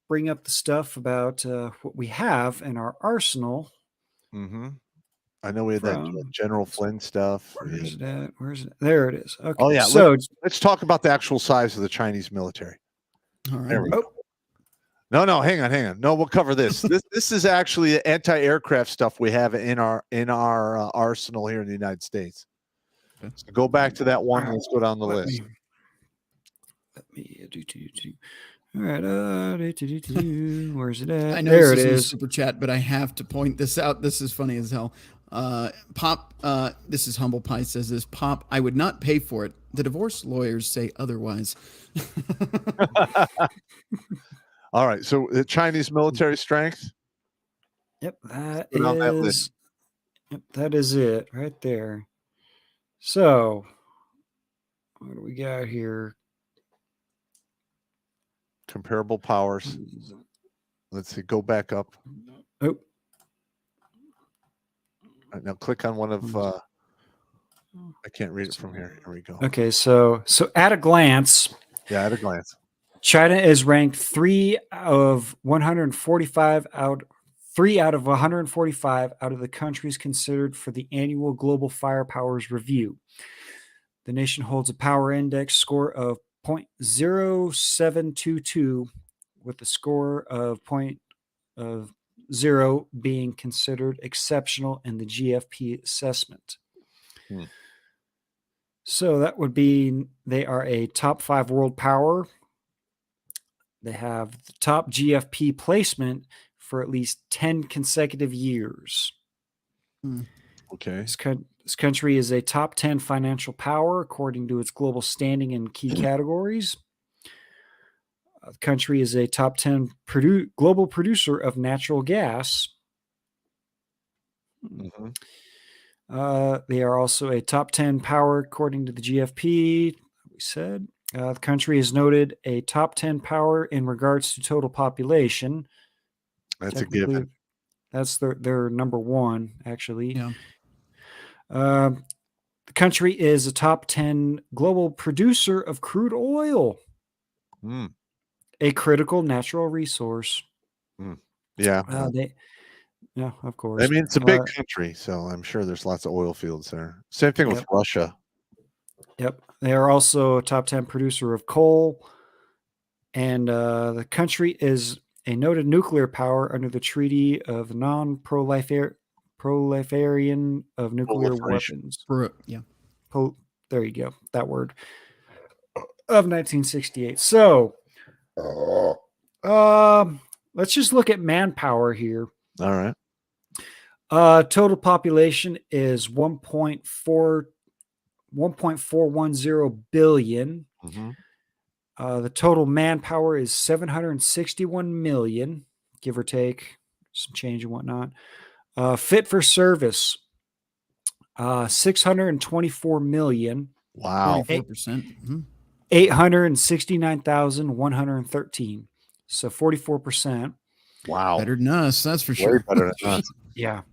bring up the stuff about what we have in our arsenal. Mm-hmm. I know we had that From- General Flynn stuff. Where's it at? Where's it? There it is. Okay. Oh, yeah. So, Let's talk about the actual size of the Chinese military. All right. There we oh, go. No, hang on. No, we'll cover this. This is actually anti-aircraft stuff we have in our arsenal here in the United States. So go back to that one. Let's go down the let list. me do. All right. Where's it at? I know There this it is is. super chat, but I have to point this out. This is funny as hell. Pop, this is Humble Pie says this. Pop, I would not pay for it. The divorce lawyers say otherwise. All right. So the Chinese military strength. Yep, that Put it on that is. list. Yep, that is it right there. So, what do we got here? Comparable powers. Let's see. Go back up. Oh, All right, now click on one of. I can't read it from here. Here we go. okay. So at a glance, Yeah, at a glance. China is ranked 3 out of 145 out of the countries considered for the annual Global Fire Powers Review. The nation holds a power index score of 0.0722, with a score of 0 being considered exceptional in the GFP assessment. Hmm. So that would be they are a top 5 world power. They have the top GFP placement for at least 10 consecutive years. Okay. This country is a top 10 financial power according to its global standing in key categories. The country is a top 10 global producer of natural gas. Mhm. They are also a top 10 power according to the GFP. We said the country is noted a top 10 power in regards to total population. That's a Technically, given. that's their number one, actually. Yeah. The country is a top 10 global producer of crude oil, Mm. a critical natural resource. Yeah. Yeah, of course. I mean, it's a big country, so I'm sure there's lots of oil fields there. Same thing with Yep. Russia. Yep. They are also a top 10 producer of coal. And the country is a noted nuclear power under the Treaty of Non-Proliferation of Nuclear Proliferation. Weapons. Yeah. There you go. That word. Of 1968. So, let's just look at manpower here. All right. Total population is 1.410 billion. Mhm. The total manpower is 761 million, give or take some change and whatnot. Fit for service, 624 million. Wow. 44%. 869,113. So 44%. Wow. Better than us, that's for Way sure. better than us. Yeah.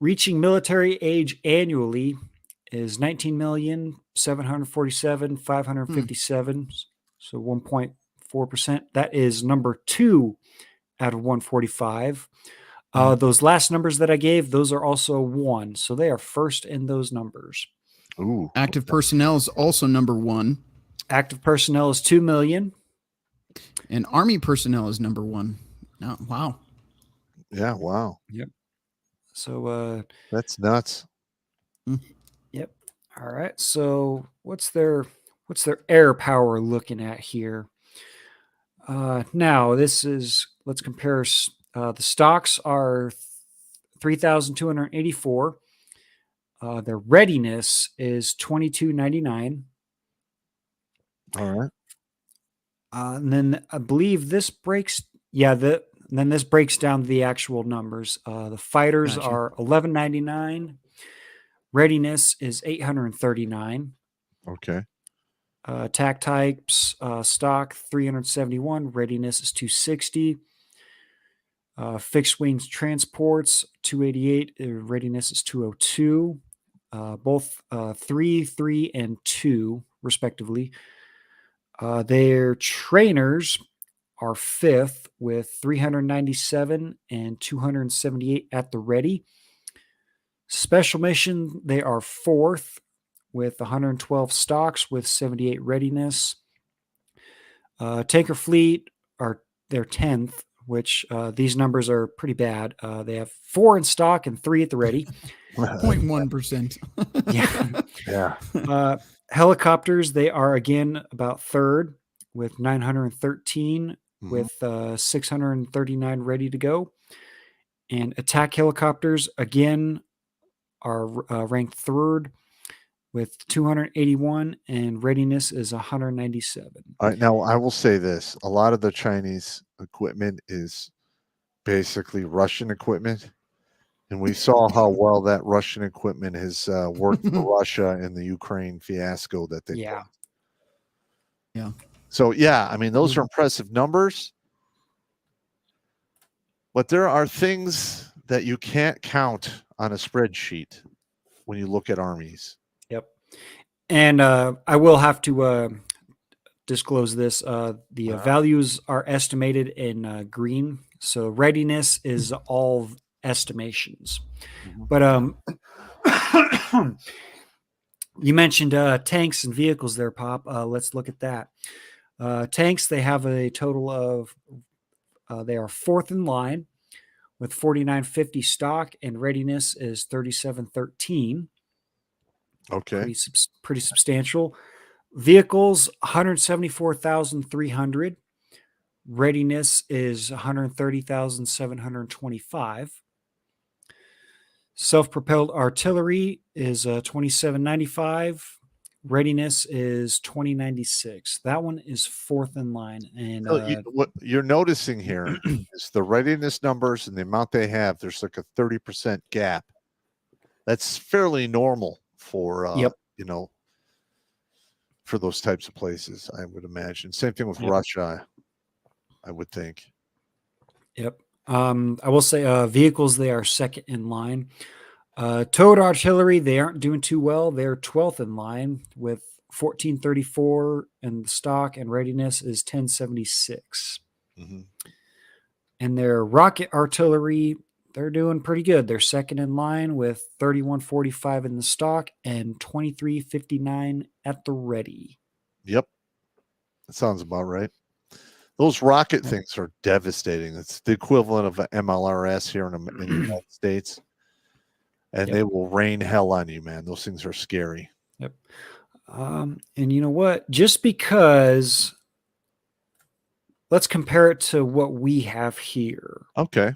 Reaching military age annually is 19,747,557. So 1.4%. That is number 2 out of 145. Those last numbers that I gave, those are also 1. So they are first in those numbers. Ooh. Active personnel is also number 1. Active personnel is 2 million. And Army personnel is number 1. Oh, wow. Yeah. Wow. Yep. So That's nuts. yep. All right. So what's their air power looking at here? Now let's compare. The stocks are 3,284. Their readiness is 2,299. All right. And then I believe this breaks. Yeah, then this breaks down the actual numbers. The fighters Gotcha. are 1,199. Readiness is 839. Okay. Attack types, stock 371. Readiness is 260. Fixed wings transports 288. Readiness is 202. Both 3, 3, and 2, respectively. Their trainers are 5th with 397 and 278 at the ready. Special mission, they are 4th with 112 stocks with 78 readiness. Tanker fleet they're 10th, which these numbers are pretty bad. They have 4 in stock and 3 at the ready. 0.1%. Yeah. Yeah. Helicopters, they are again about 3rd with 913 with 639 ready to go. And attack helicopters again are ranked 3rd with 281 and readiness is 197. All right. Now, I will say this. A lot of the Chinese equipment is basically Russian equipment. And we saw how well that Russian equipment has worked for Russia in the Ukraine fiasco that they Yeah. Yeah. So, yeah, I mean, those are impressive numbers. But there are things that you can't count on a spreadsheet when you look at armies. Yep. And I will have to disclose this. The values are estimated in green. So readiness is all estimations. But you mentioned tanks and vehicles there, Pop. Let's look at that. Tanks, they have a total of, they are 4th in line with 4,950 stock, and readiness is 3,713. Okay. Pretty substantial. Vehicles, 174,300. Readiness is 130,725. Self-propelled artillery is 2,795 Readiness is 2096. That one is fourth in line. And So what you're noticing here is the readiness numbers and the amount they have. There's like a 30% gap. That's fairly normal for Yep. for those types of places, I would imagine. Same thing with Yep. Russia, I would think. Yep. I will say vehicles, they are second in line. Towed artillery, they aren't doing too well. They're 12th in line with 1434 in stock, and readiness is 1076. Mm-hmm. And their rocket artillery, they're doing pretty good. They're second in line with 3145 in the stock and 2359 at the ready. Yep. That sounds about right. Those rocket things are devastating. It's the equivalent of an MLRS here in the United States. And Yep. they will rain hell on you, man. Those things are scary. Yep. And you know what? Just because, let's compare it to what we have here. Okay.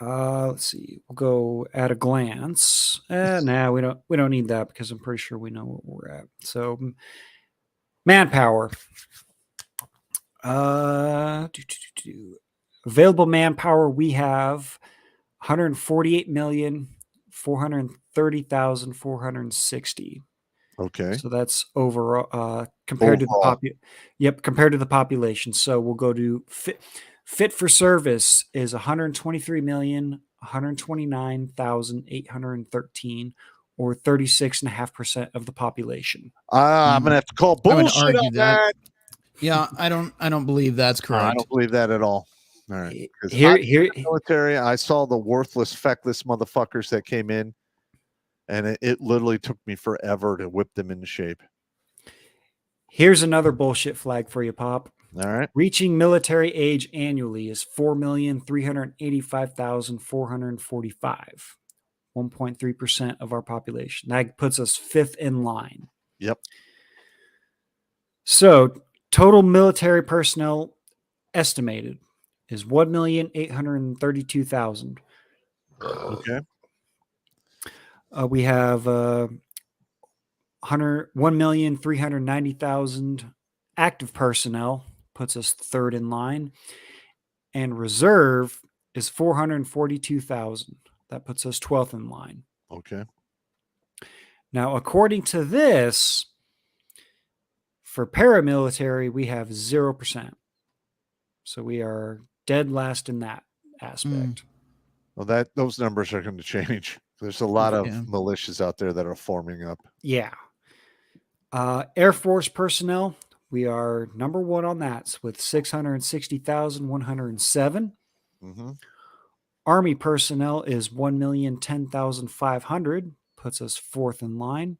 Let's see. We'll go at a glance. Nah, we don't need that because I'm pretty sure we know what we're at. So, manpower. Available manpower, we have 148,430,460. Okay. So that's over compared to the population. So we'll go to fit for service is 123,129,813, or 36.5% of the population. I'm gonna have to call I would bullshit argue on that. Yeah, I don't believe that's I correct. don't believe that at all. All right. 'Cause Here, military, I saw the worthless, feckless motherfuckers that came in, and it literally took me forever to whip them into shape. here's another bullshit flag for you, Pop. All right. Reaching military age annually is 4,385,445, 1.3% of our population. That puts us fifth in line. Yep. So total military personnel estimated is 1,832,000. Okay. We have 1,390,000 active personnel, puts us third in line, and reserve is 442,000. That puts us 12th in line. Okay. Now, according to this, for paramilitary, we have 0%. So we are dead last in that aspect. Well, those numbers are going to change. There's a lot of Yeah. militias out there that are forming up. Yeah. Air Force personnel, we are number one on that with 660,107. Mm-hmm. Army personnel is 1,010,500, puts us fourth in line.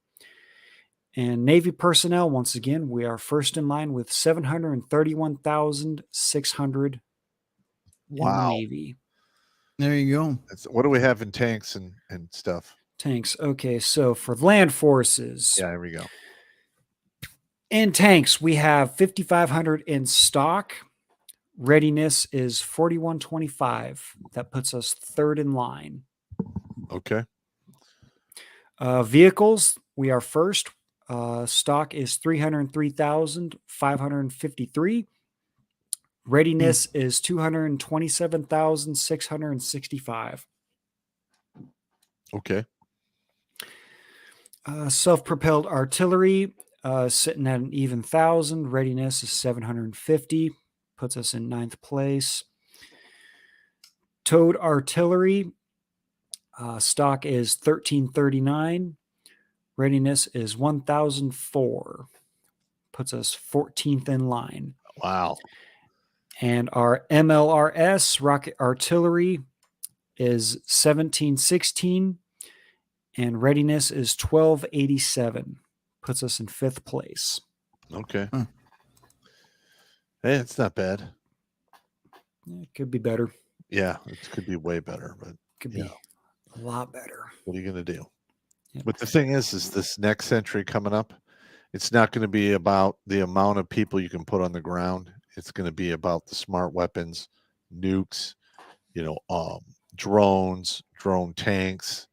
And Navy personnel, once again, we are first in line with 731,600 in the Wow. Navy. There you go. What do we have in tanks and stuff? Tanks. Okay, so for land forces, Yeah, here we go. in tanks, we have 5,500 in stock. Readiness is 4,125. That puts us third in line. Okay. Vehicles, we are first. Stock is 303,553. Readiness is 227,665. Okay. Self-propelled artillery, sitting at an even 1,000. Readiness is 750. Puts us in 9th place. Towed artillery, stock is 1,339. Readiness is 1,004. Puts us 14th in line. Wow. And our MLRS rocket artillery is 1716. And readiness is 1287. Puts us in 5th place. Okay. Hey, it's not bad. It could be better. Yeah, it could be way better, but Could be a lot better. what are you going to do? Yep. But the thing is this next century coming up, it's not going to be about the amount of people you can put on the ground. It's going to be about the smart weapons, nukes, drones, drone tanks,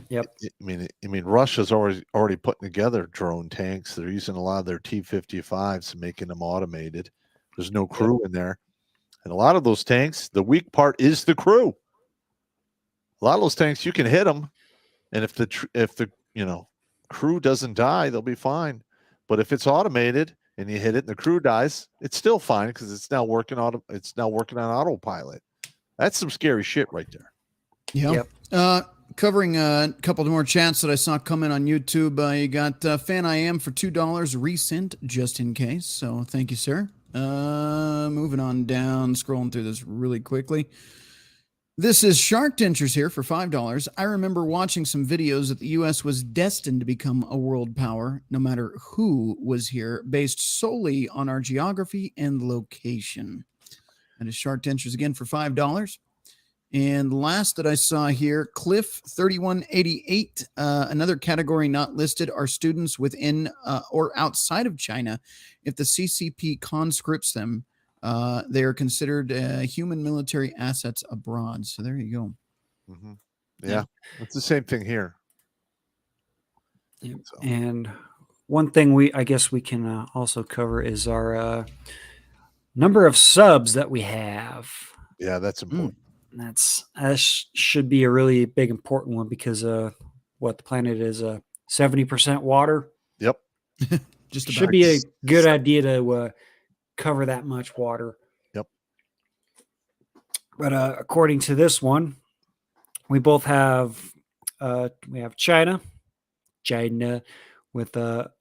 Yep. I mean, Russia's already putting together drone tanks. They're using a lot of their T-55s and making them automated. There's no crew in there, and a lot of those tanks, the weak part is the crew. A lot of those tanks, you can hit them, and if the crew doesn't die, they'll be fine. But if it's automated and you hit it and the crew dies, it's still fine because it's now working on autopilot. That's some scary shit right there. Yeah. Yep. Covering a couple more chats that I saw come in on YouTube. You got Fan I Am for $2 resent just in case. So thank you, sir. Moving on down, scrolling through this really quickly. This is Shark Dentures here for $5. I remember watching some videos that the U.S. was destined to become a world power, no matter who was here, based solely on our geography and location. That is Shark Dentures again for $5. And last that I saw here, Cliff 3188, another category not listed are students within or outside of China. If the CCP conscripts them, they are considered human military assets abroad. So there you go. Mm-hmm. Yeah, it's the same thing here. Yep. So. And one thing I guess we can also cover is our number of subs that we have. Yeah, that's important. That should be a really big important one because what the planet is 70% water. Yep. Just should be a good idea to cover that much water. Yep. But according to this one, we both have China with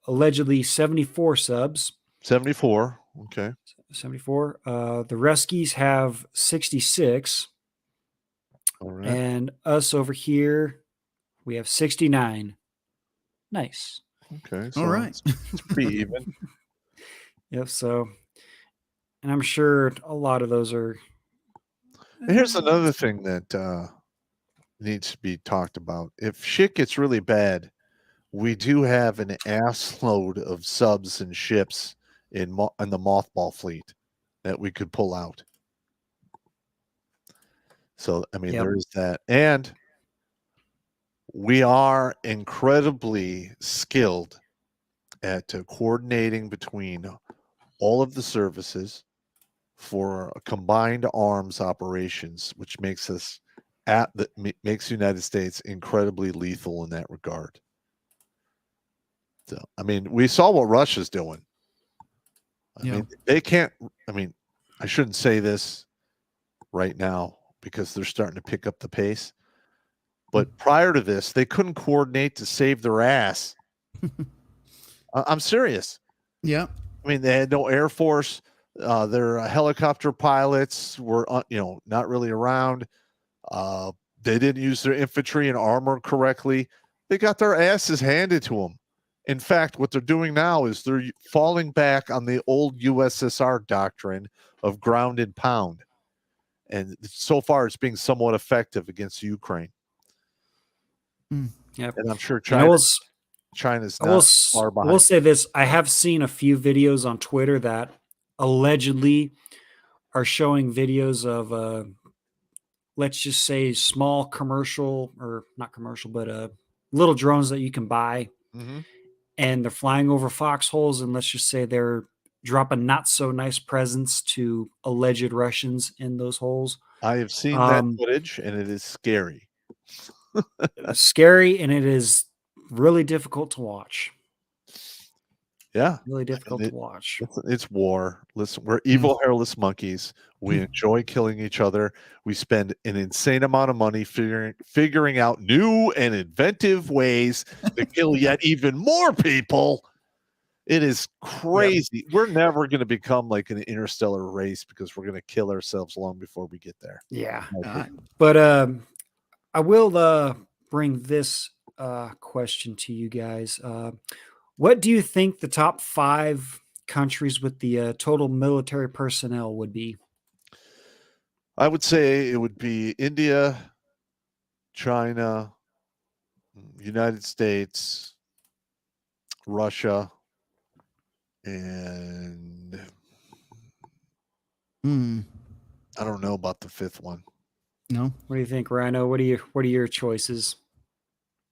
allegedly 74 subs. 74. Okay. 74. The Ruskies have 66. All right. And us over here, we have 69. Nice. Okay. So all right. It's pretty even. Yep. So, and I'm sure a lot of those are. And here's another thing that needs to be talked about. If shit gets really bad, we do have an ass load of subs and ships in the mothball fleet that we could pull out. So, I mean, there is that. And we are incredibly skilled at coordinating between all of the services for combined arms operations, which makes us makes the United States incredibly lethal in that regard. So, I mean, we saw what Russia's doing. I mean, they can't. I mean, I shouldn't say this right now because they're starting to pick up the pace. But prior to this, they couldn't coordinate to save their ass. I'm serious. Yeah. I mean, they had no Air Force. Their helicopter pilots were, not really around. They didn't use their infantry and armor correctly. They got their asses handed to them. In fact, what they're doing now is they're falling back on the old USSR doctrine of ground and pound. And so far, it's being somewhat effective against Ukraine. Yep. And I'm sure China's not far behind. I will say this. I have seen a few videos on Twitter that allegedly are showing videos of, let's just say, small commercial, or not commercial, but little drones that you can buy. Mm-hmm. And they're flying over foxholes, and let's just say they're dropping not so nice presents to alleged Russians in those holes. I have seen that footage, and it is scary. Scary, and it is really difficult to watch. Yeah. Really difficult to watch. It's war. Listen, we're evil hairless monkeys. We enjoy killing each other. We spend an insane amount of money figuring out new and inventive ways to kill yet even more people. It is crazy. Yep. We're never going to become like an interstellar race because we're going to kill ourselves long before we get there. Yeah. But I will bring this question to you guys. What do you think the top 5 countries with the total military personnel would be? I would say it would be India, China, United States, Russia, and I don't know about the 5th one. No. What do you think, Rhino? What are your choices?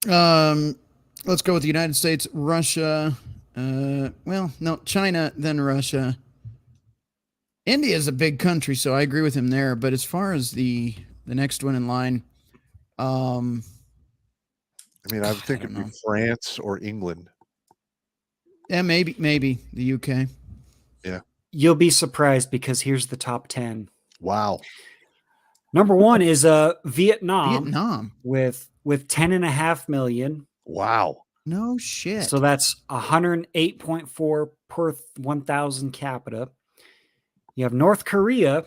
Let's go with the United States, Russia. Well, no, China, then Russia. India is a big country, so I agree with him there. But as far as the next one in line, I mean, I think don't it'd be know. France or England. Yeah, maybe the UK. You'll be surprised because here's the top 10. Wow. Number 1 is Vietnam, Vietnam. with 10.5 million. Wow. No shit. So that's 108.4 per 1,000 capita. You have North Korea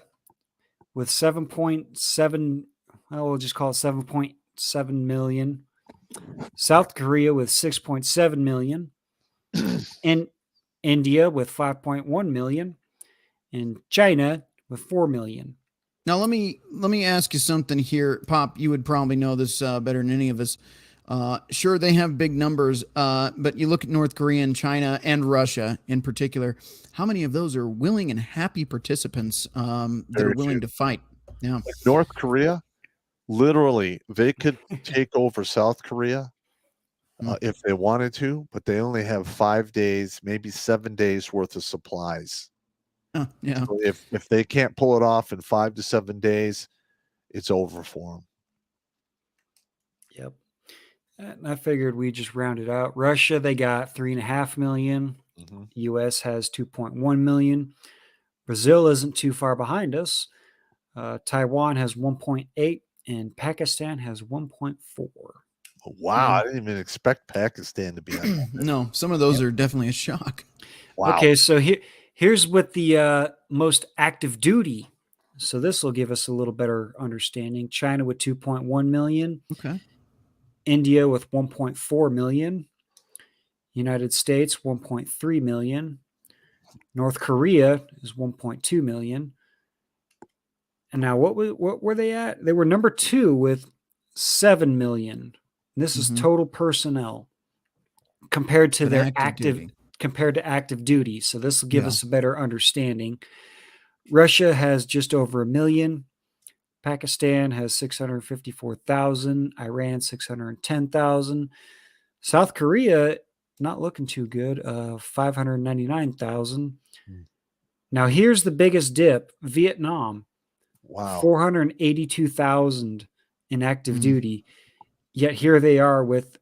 with 7.7. Well, we'll just call it 7.7 million. South Korea with 6.7 million. And India with 5.1 million. And China with 4 million. Now let me ask you something here, Pop. You would probably know this better than any of us. Sure, they have big numbers, but you look at North Korea and China and Russia in particular. How many of those are willing and happy participants that Very are willing few. to fight? Yeah, North Korea, literally, they could take over South Korea if they wanted to, but they only have 5 days, maybe 7 days worth of supplies. Yeah. So if they can't pull it off in 5 to 7 days, it's over for them. Yep. And I figured we just round it out. Russia, they got 3.5 million. Mhm. US has 2.1 million. Brazil isn't too far behind us. Taiwan has 1.8 and Pakistan has 1.4. Wow, I didn't even expect Pakistan to be on that. No, some of those are definitely a shock. Wow. Okay, so here's with the most active duty. So this will give us a little better understanding. China with 2.1 million. Okay. India with 1.4 million. United States 1.3 million. North Korea is 1.2 million. And now what were they at? They were number 2 with 7 million. And this is total personnel compared to But their active duty. compared to active duty. So this will give us a better understanding. Russia has just over 1 million. Pakistan has 654,000. Iran 610,000. South Korea not looking too good. 599,000. Now here's the biggest dip. Vietnam, Wow. 482,000 in active duty. Yet here they are with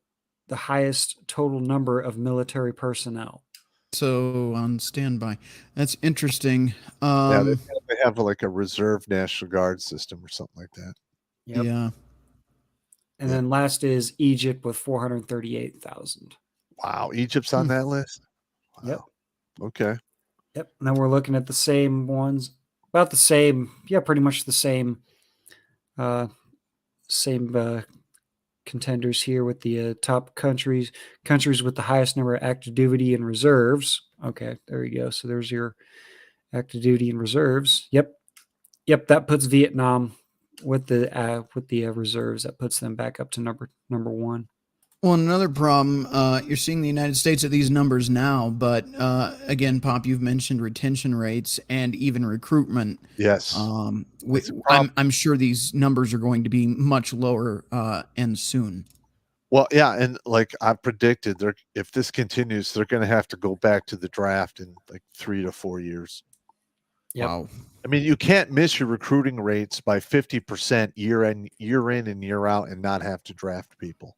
the highest total number of military personnel. So on standby. That's interesting. Yeah, they have like a reserve National Guard system or something like that. Yep. Yeah. And then last is Egypt with 438,000. Wow, Egypt's on that list? Wow. Yep. Okay. Yep. And then we're looking at the same ones, about the same. Yeah, pretty much the same. Contenders here with the top countries with the highest number of active duty and reserves. Okay, there you go. So there's your active duty and reserves. Yep. That puts Vietnam with the reserves. That puts them back up to number 1. Well, another problem, you're seeing the United States at these numbers now, but again, Pop, you've mentioned retention rates and even recruitment. Yes. I'm sure these numbers are going to be much lower and soon. Well, yeah, and like I predicted, if this continues, they're going to have to go back to the draft in like 3 to 4 years. Yep. Wow. I mean, you can't miss your recruiting rates by 50% year in and year out and not have to draft people.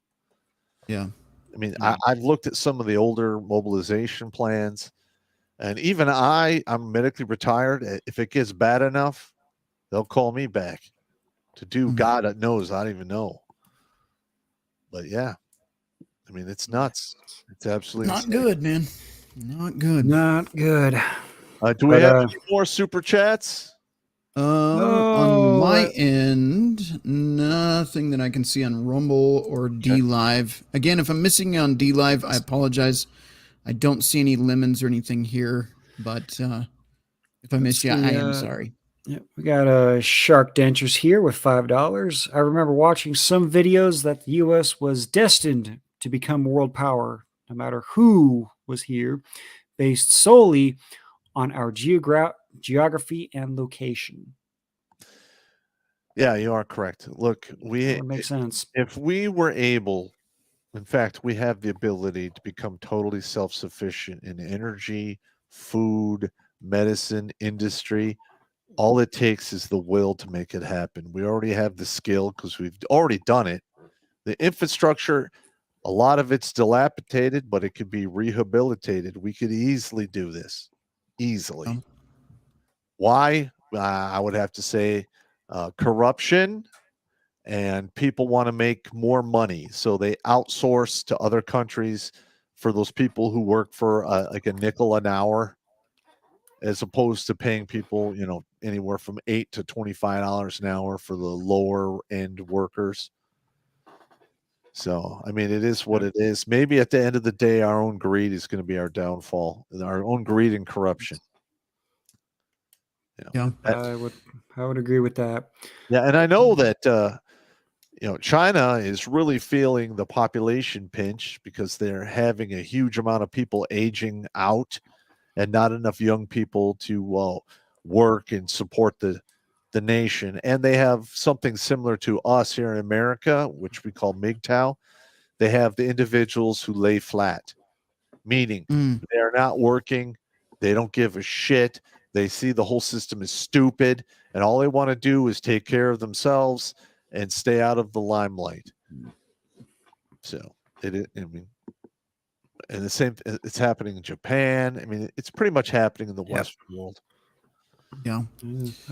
Yeah. I mean, I've looked at some of the older mobilization plans, and even I'm medically retired. If it gets bad enough, they'll call me back to do God knows, I don't even know. But yeah, I mean, it's nuts. It's absolutely Not insane. good, man. Not good. Not good. Do we have any more super chats? On my end, nothing that I can see on Rumble or D Live. Again, if I'm missing on D Live, I apologize. I don't see any lemons or anything here, but if I miss you, I am sorry. Yeah, we got Shark Dentures here with $5. I remember watching some videos that the U.S. was destined to become world power, no matter who was here, based solely on our geography and location. Yeah, you are correct. Look, That makes sense. if we were able In fact, we have the ability to become totally self-sufficient in energy, food, medicine, industry. All it takes is the will to make it happen. We already have the skill because we've already done it. The infrastructure, a lot of it's dilapidated, but it could be rehabilitated. We could easily do this. Easily. Um. Why? I would have to say corruption, and people want to make more money. So they outsource to other countries for those people who work for like a nickel an hour, as opposed to paying people, anywhere from $8 to $25 an hour for the lower end workers. So, I mean, it is what it is. Maybe at the end of the day, our own greed is going to be our downfall, our own greed and corruption. Yeah. I would agree with that. Yeah, and I know that China is really feeling the population pinch because they're having a huge amount of people aging out and not enough young people to work and support the nation. And they have something similar to us here in America, which we call MGTOW. They have the individuals who lay flat, meaning they're not working. They don't give a shit. They see the whole system is stupid, and all they want to do is take care of themselves and stay out of the limelight. So and the same, it's happening in Japan. I mean, it's pretty much happening in the Western world. Yeah.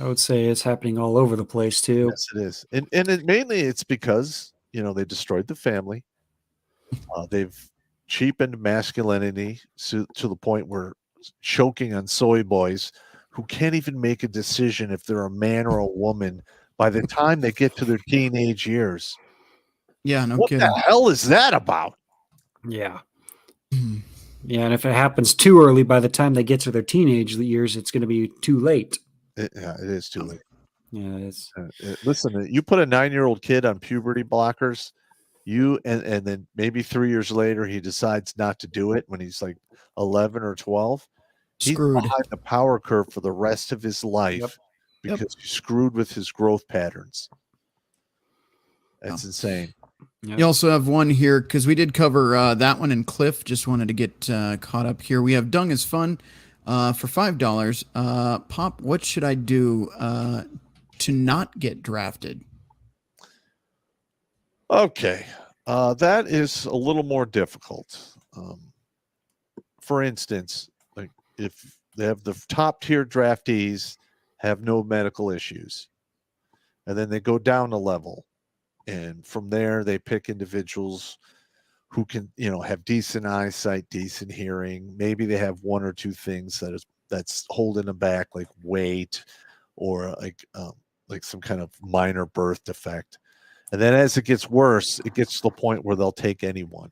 I would say it's happening all over the place too. Yes, it is. And mainly it's because, they destroyed the family. They've cheapened masculinity to the point where choking on soy boys who can't even make a decision if they're a man or a woman by the time they get to their teenage years. Yeah, no What kidding. the hell is that about? Yeah. Yeah, and if it happens too early, by the time they get to their teenage years, it's going to be too late. It is too late. Yeah, it's Listen, you put a 9-year-old kid on puberty blockers, and then maybe 3 years later he decides not to do it when he's like 11 or 12. He's Screwed. behind the power curve for the rest of his life because he screwed with his growth patterns. That's insane. Yep. You also have one here because we did cover that one, and Cliff just wanted to get caught up here. We have Dung is Fun for $5. Pop, what should I do to not get drafted? Okay. That is a little more difficult. For instance, like if they have the top tier draftees have no medical issues, and then they go down a level, and from there they pick individuals who can, have decent eyesight, decent hearing. Maybe they have one or two things that's holding them back, like weight or like some kind of minor birth defect. And then as it gets worse, it gets to the point where they'll take anyone.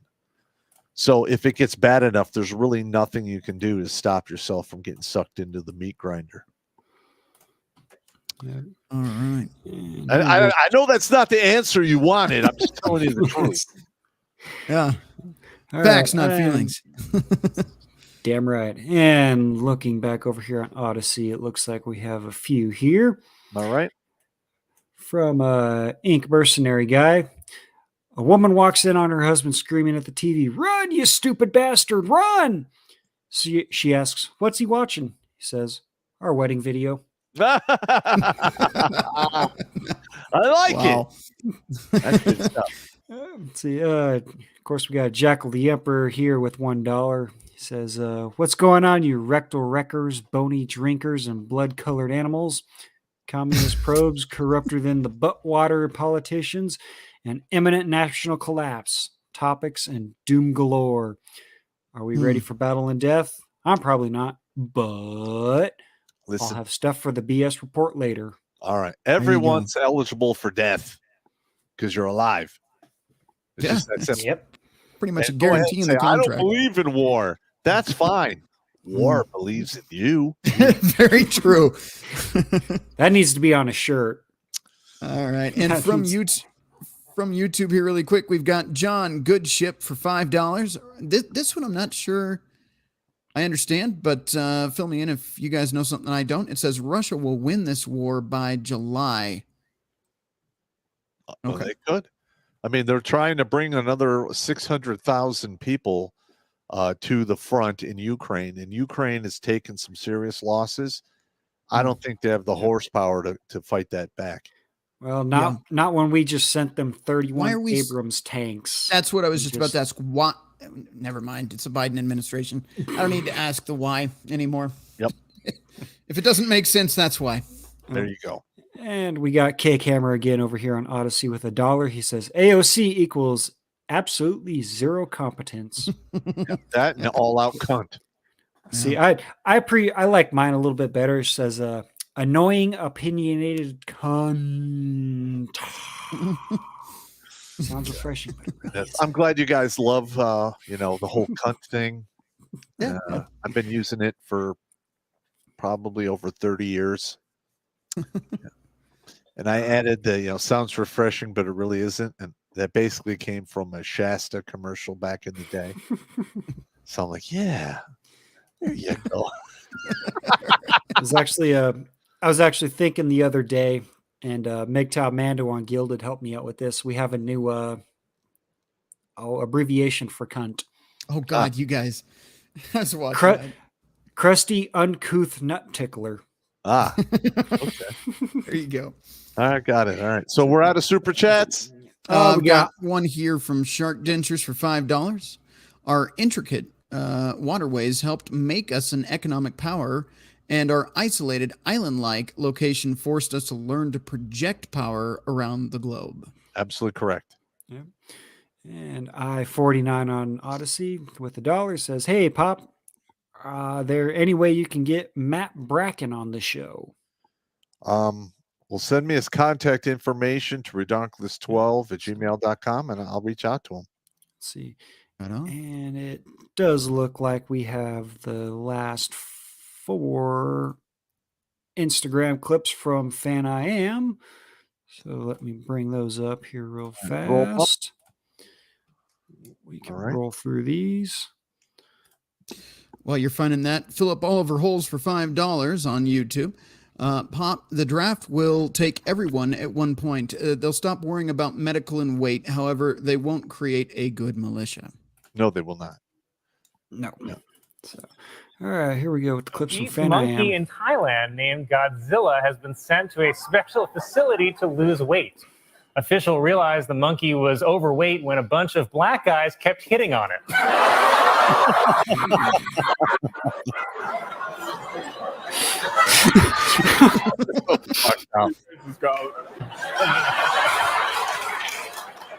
So if it gets bad enough, there's really nothing you can do to stop yourself from getting sucked into the meat grinder. Yeah. All right. I know that's not the answer you wanted. I'm just telling you the truth. Yeah. All Facts, right, not feelings. Damn right. And looking back over here on Odyssey, it looks like we have a few here. All right. From Ink Mercenary Guy. A woman walks in on her husband screaming at the TV, "Run, you stupid bastard, run!" So she asks, "What's he watching?" He says, "Our wedding video." I like Wow. it. That's good stuff. Let's see. Of course, we got Jackal the Emperor here with $1. He says, "What's going on, you rectal wreckers, bony drinkers, and blood-colored animals? Communist probes, corrupter than the butt-water politicians, and imminent national collapse. Topics and doom galore. Are we ready for battle and death? I'm probably not, but Listen. I'll have stuff for the BS report later." All right. you go. Everyone's eligible for death because you're alive. It's Yeah, just that simple. Yep. Pretty much a And go ahead guarantee and in the say, I don't contract. believe in war. That's fine. War believes in you. Very true. That needs to be on a shirt. All right. And That from needs- YouTube here really quick, we've got John Goodship for $5. This one I'm not sure I understand, but fill me in if you guys know something I don't. It says Russia will win this war by July. Well, Okay. they could. I mean, they're trying to bring another 600,000 people to the front in Ukraine, and Ukraine has taken some serious losses. I don't think they have the horsepower to fight that back. Well, not when we just sent them 31 Why are we Abrams tanks. That's what I was just about to ask. Why? Never mind. It's the Biden administration. I don't need to ask the why anymore. Yep. If it doesn't make sense, that's why. There you go. And we got Cake Hammer again over here on Odyssey with $1. He says AOC equals absolutely zero competence. That and all out cunt. See, I like mine a little bit better. It says annoying, opinionated cunt. Sounds refreshing, but it really isn't. I'm glad you guys love the whole cunt thing. Yeah. I've been using it for probably over 30 years. And I added the sounds refreshing, but it really isn't. And that basically came from a Shasta commercial back in the day. So I'm like, yeah, there you go. I was actually thinking the other day, and MGTOW Mando on Gilded helped me out with this. We have a new abbreviation for cunt. Oh God, you guys. I was watching that. Crusty, uncouth nut tickler. Okay. There you go. I got it. All right. So we're out of super chats. We got one here from Shark Dentures for $5. Our intricate waterways helped make us an economic power, and our isolated island-like location forced us to learn to project power around the globe. Absolutely correct. Yeah. And I-49 on Odyssey with $1 says, hey, Pop, there any way you can get Matt Bracken on the show? Well, send me his contact information to redonkulous12@gmail.com, and I'll reach out to him. Let's see. Right on. And it does look like we have the last 4 Instagram clips from Fan I Am. So let me bring those up here real fast. We can roll through these. While you're finding that, fill up all of her holes for $5 on YouTube. Pop, the draft will take everyone at one point. They'll stop worrying about medical and weight. However, they won't create a good militia. No, they will not. No. So, all right, here we go with the clips from Each Fan I Am. monkey in Thailand named Godzilla has been sent to a special facility to lose weight. Officials realized the monkey was overweight when a bunch of black guys kept hitting on it.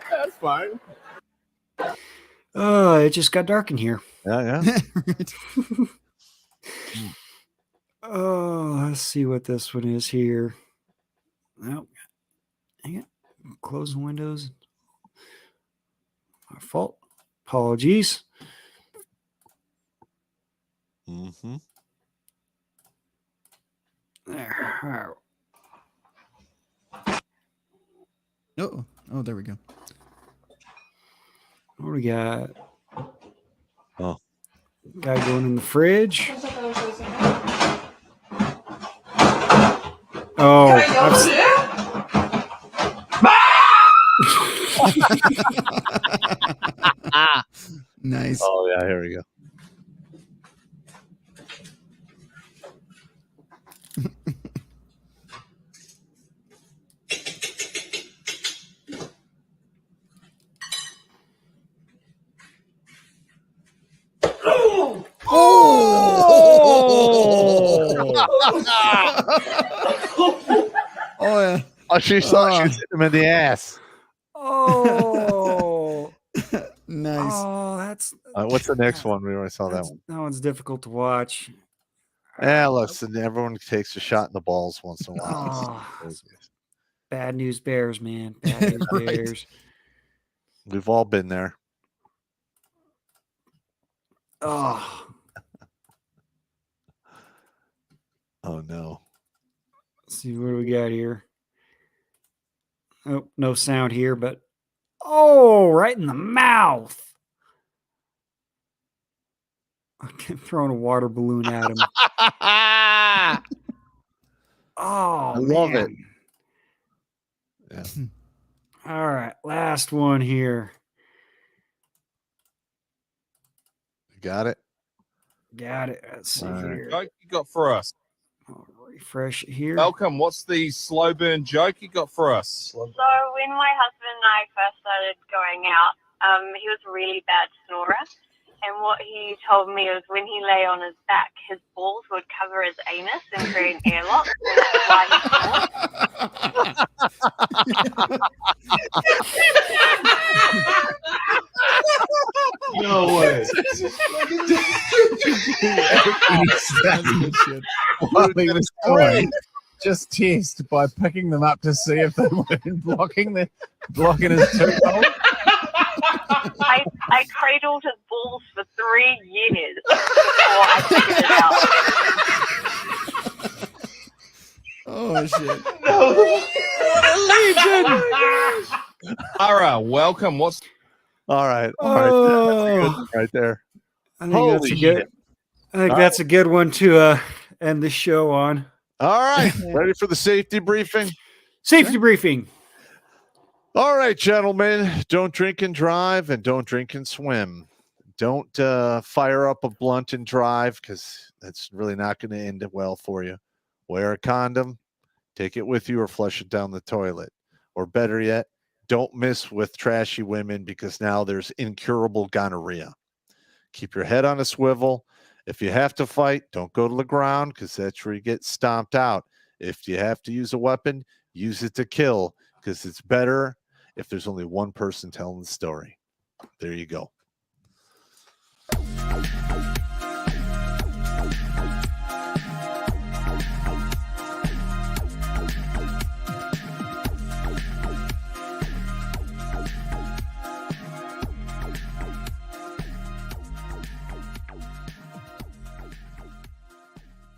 That's fine. It just got dark in here. Yeah. Oh, let's see what this one is here. Oh, hang it. Close the windows. My fault. Apologies. Mm-hmm. There. Oh, there we go. What do we got? Oh. Guy going in the fridge. Oh, Nice. Oh, yeah, here we go. Oh yeah. Oh, she saw hit him in the ass. Oh, Nice. oh, that's What's the next one? We already saw that one. that one's difficult to watch. Yeah, listen, everyone takes a shot in the balls once in a while. Oh, bad news bears, man. Bad news Right. bears. We've all been there. Oh, Oh, no. let's see what do we got here. Oh, no sound here, but right in the mouth. I'm throwing a water balloon at him. Oh, I love man. it. Yeah. All right, last one here. Got it. Got it. Let's see All right. here. Joke you got for us? I'll refresh it here. Welcome. What's the slow burn joke you got for us? So when my husband and I first started going out, he was a really bad snorer. And what he told me was when he lay on his back, his balls would cover his anus and create an airlock. And that's why he snored. No way. While he was snoring, just test by picking them up to see if they weren't blocking his tooth hole. I cradled his balls for 3 years before I figured it out. Oh shit! What a legend! Ara, welcome. What's All right. All right. That's a good one right there. I think that's a good. I think All that's a good one to end the show on. All right. Ready for the safety briefing? Safety briefing. All right, gentlemen. Don't drink and drive, and don't drink and swim. Don't fire up a blunt and drive, because that's really not going to end it well for you. Wear a condom. Take it with you or flush it down the toilet. Or better yet, don't mess with trashy women, because now there's incurable gonorrhea. Keep your head on a swivel. If you have to fight, don't go to the ground, because that's where you get stomped out. If you have to use a weapon, use it to kill, because it's better if there's only one person telling the story. There you go.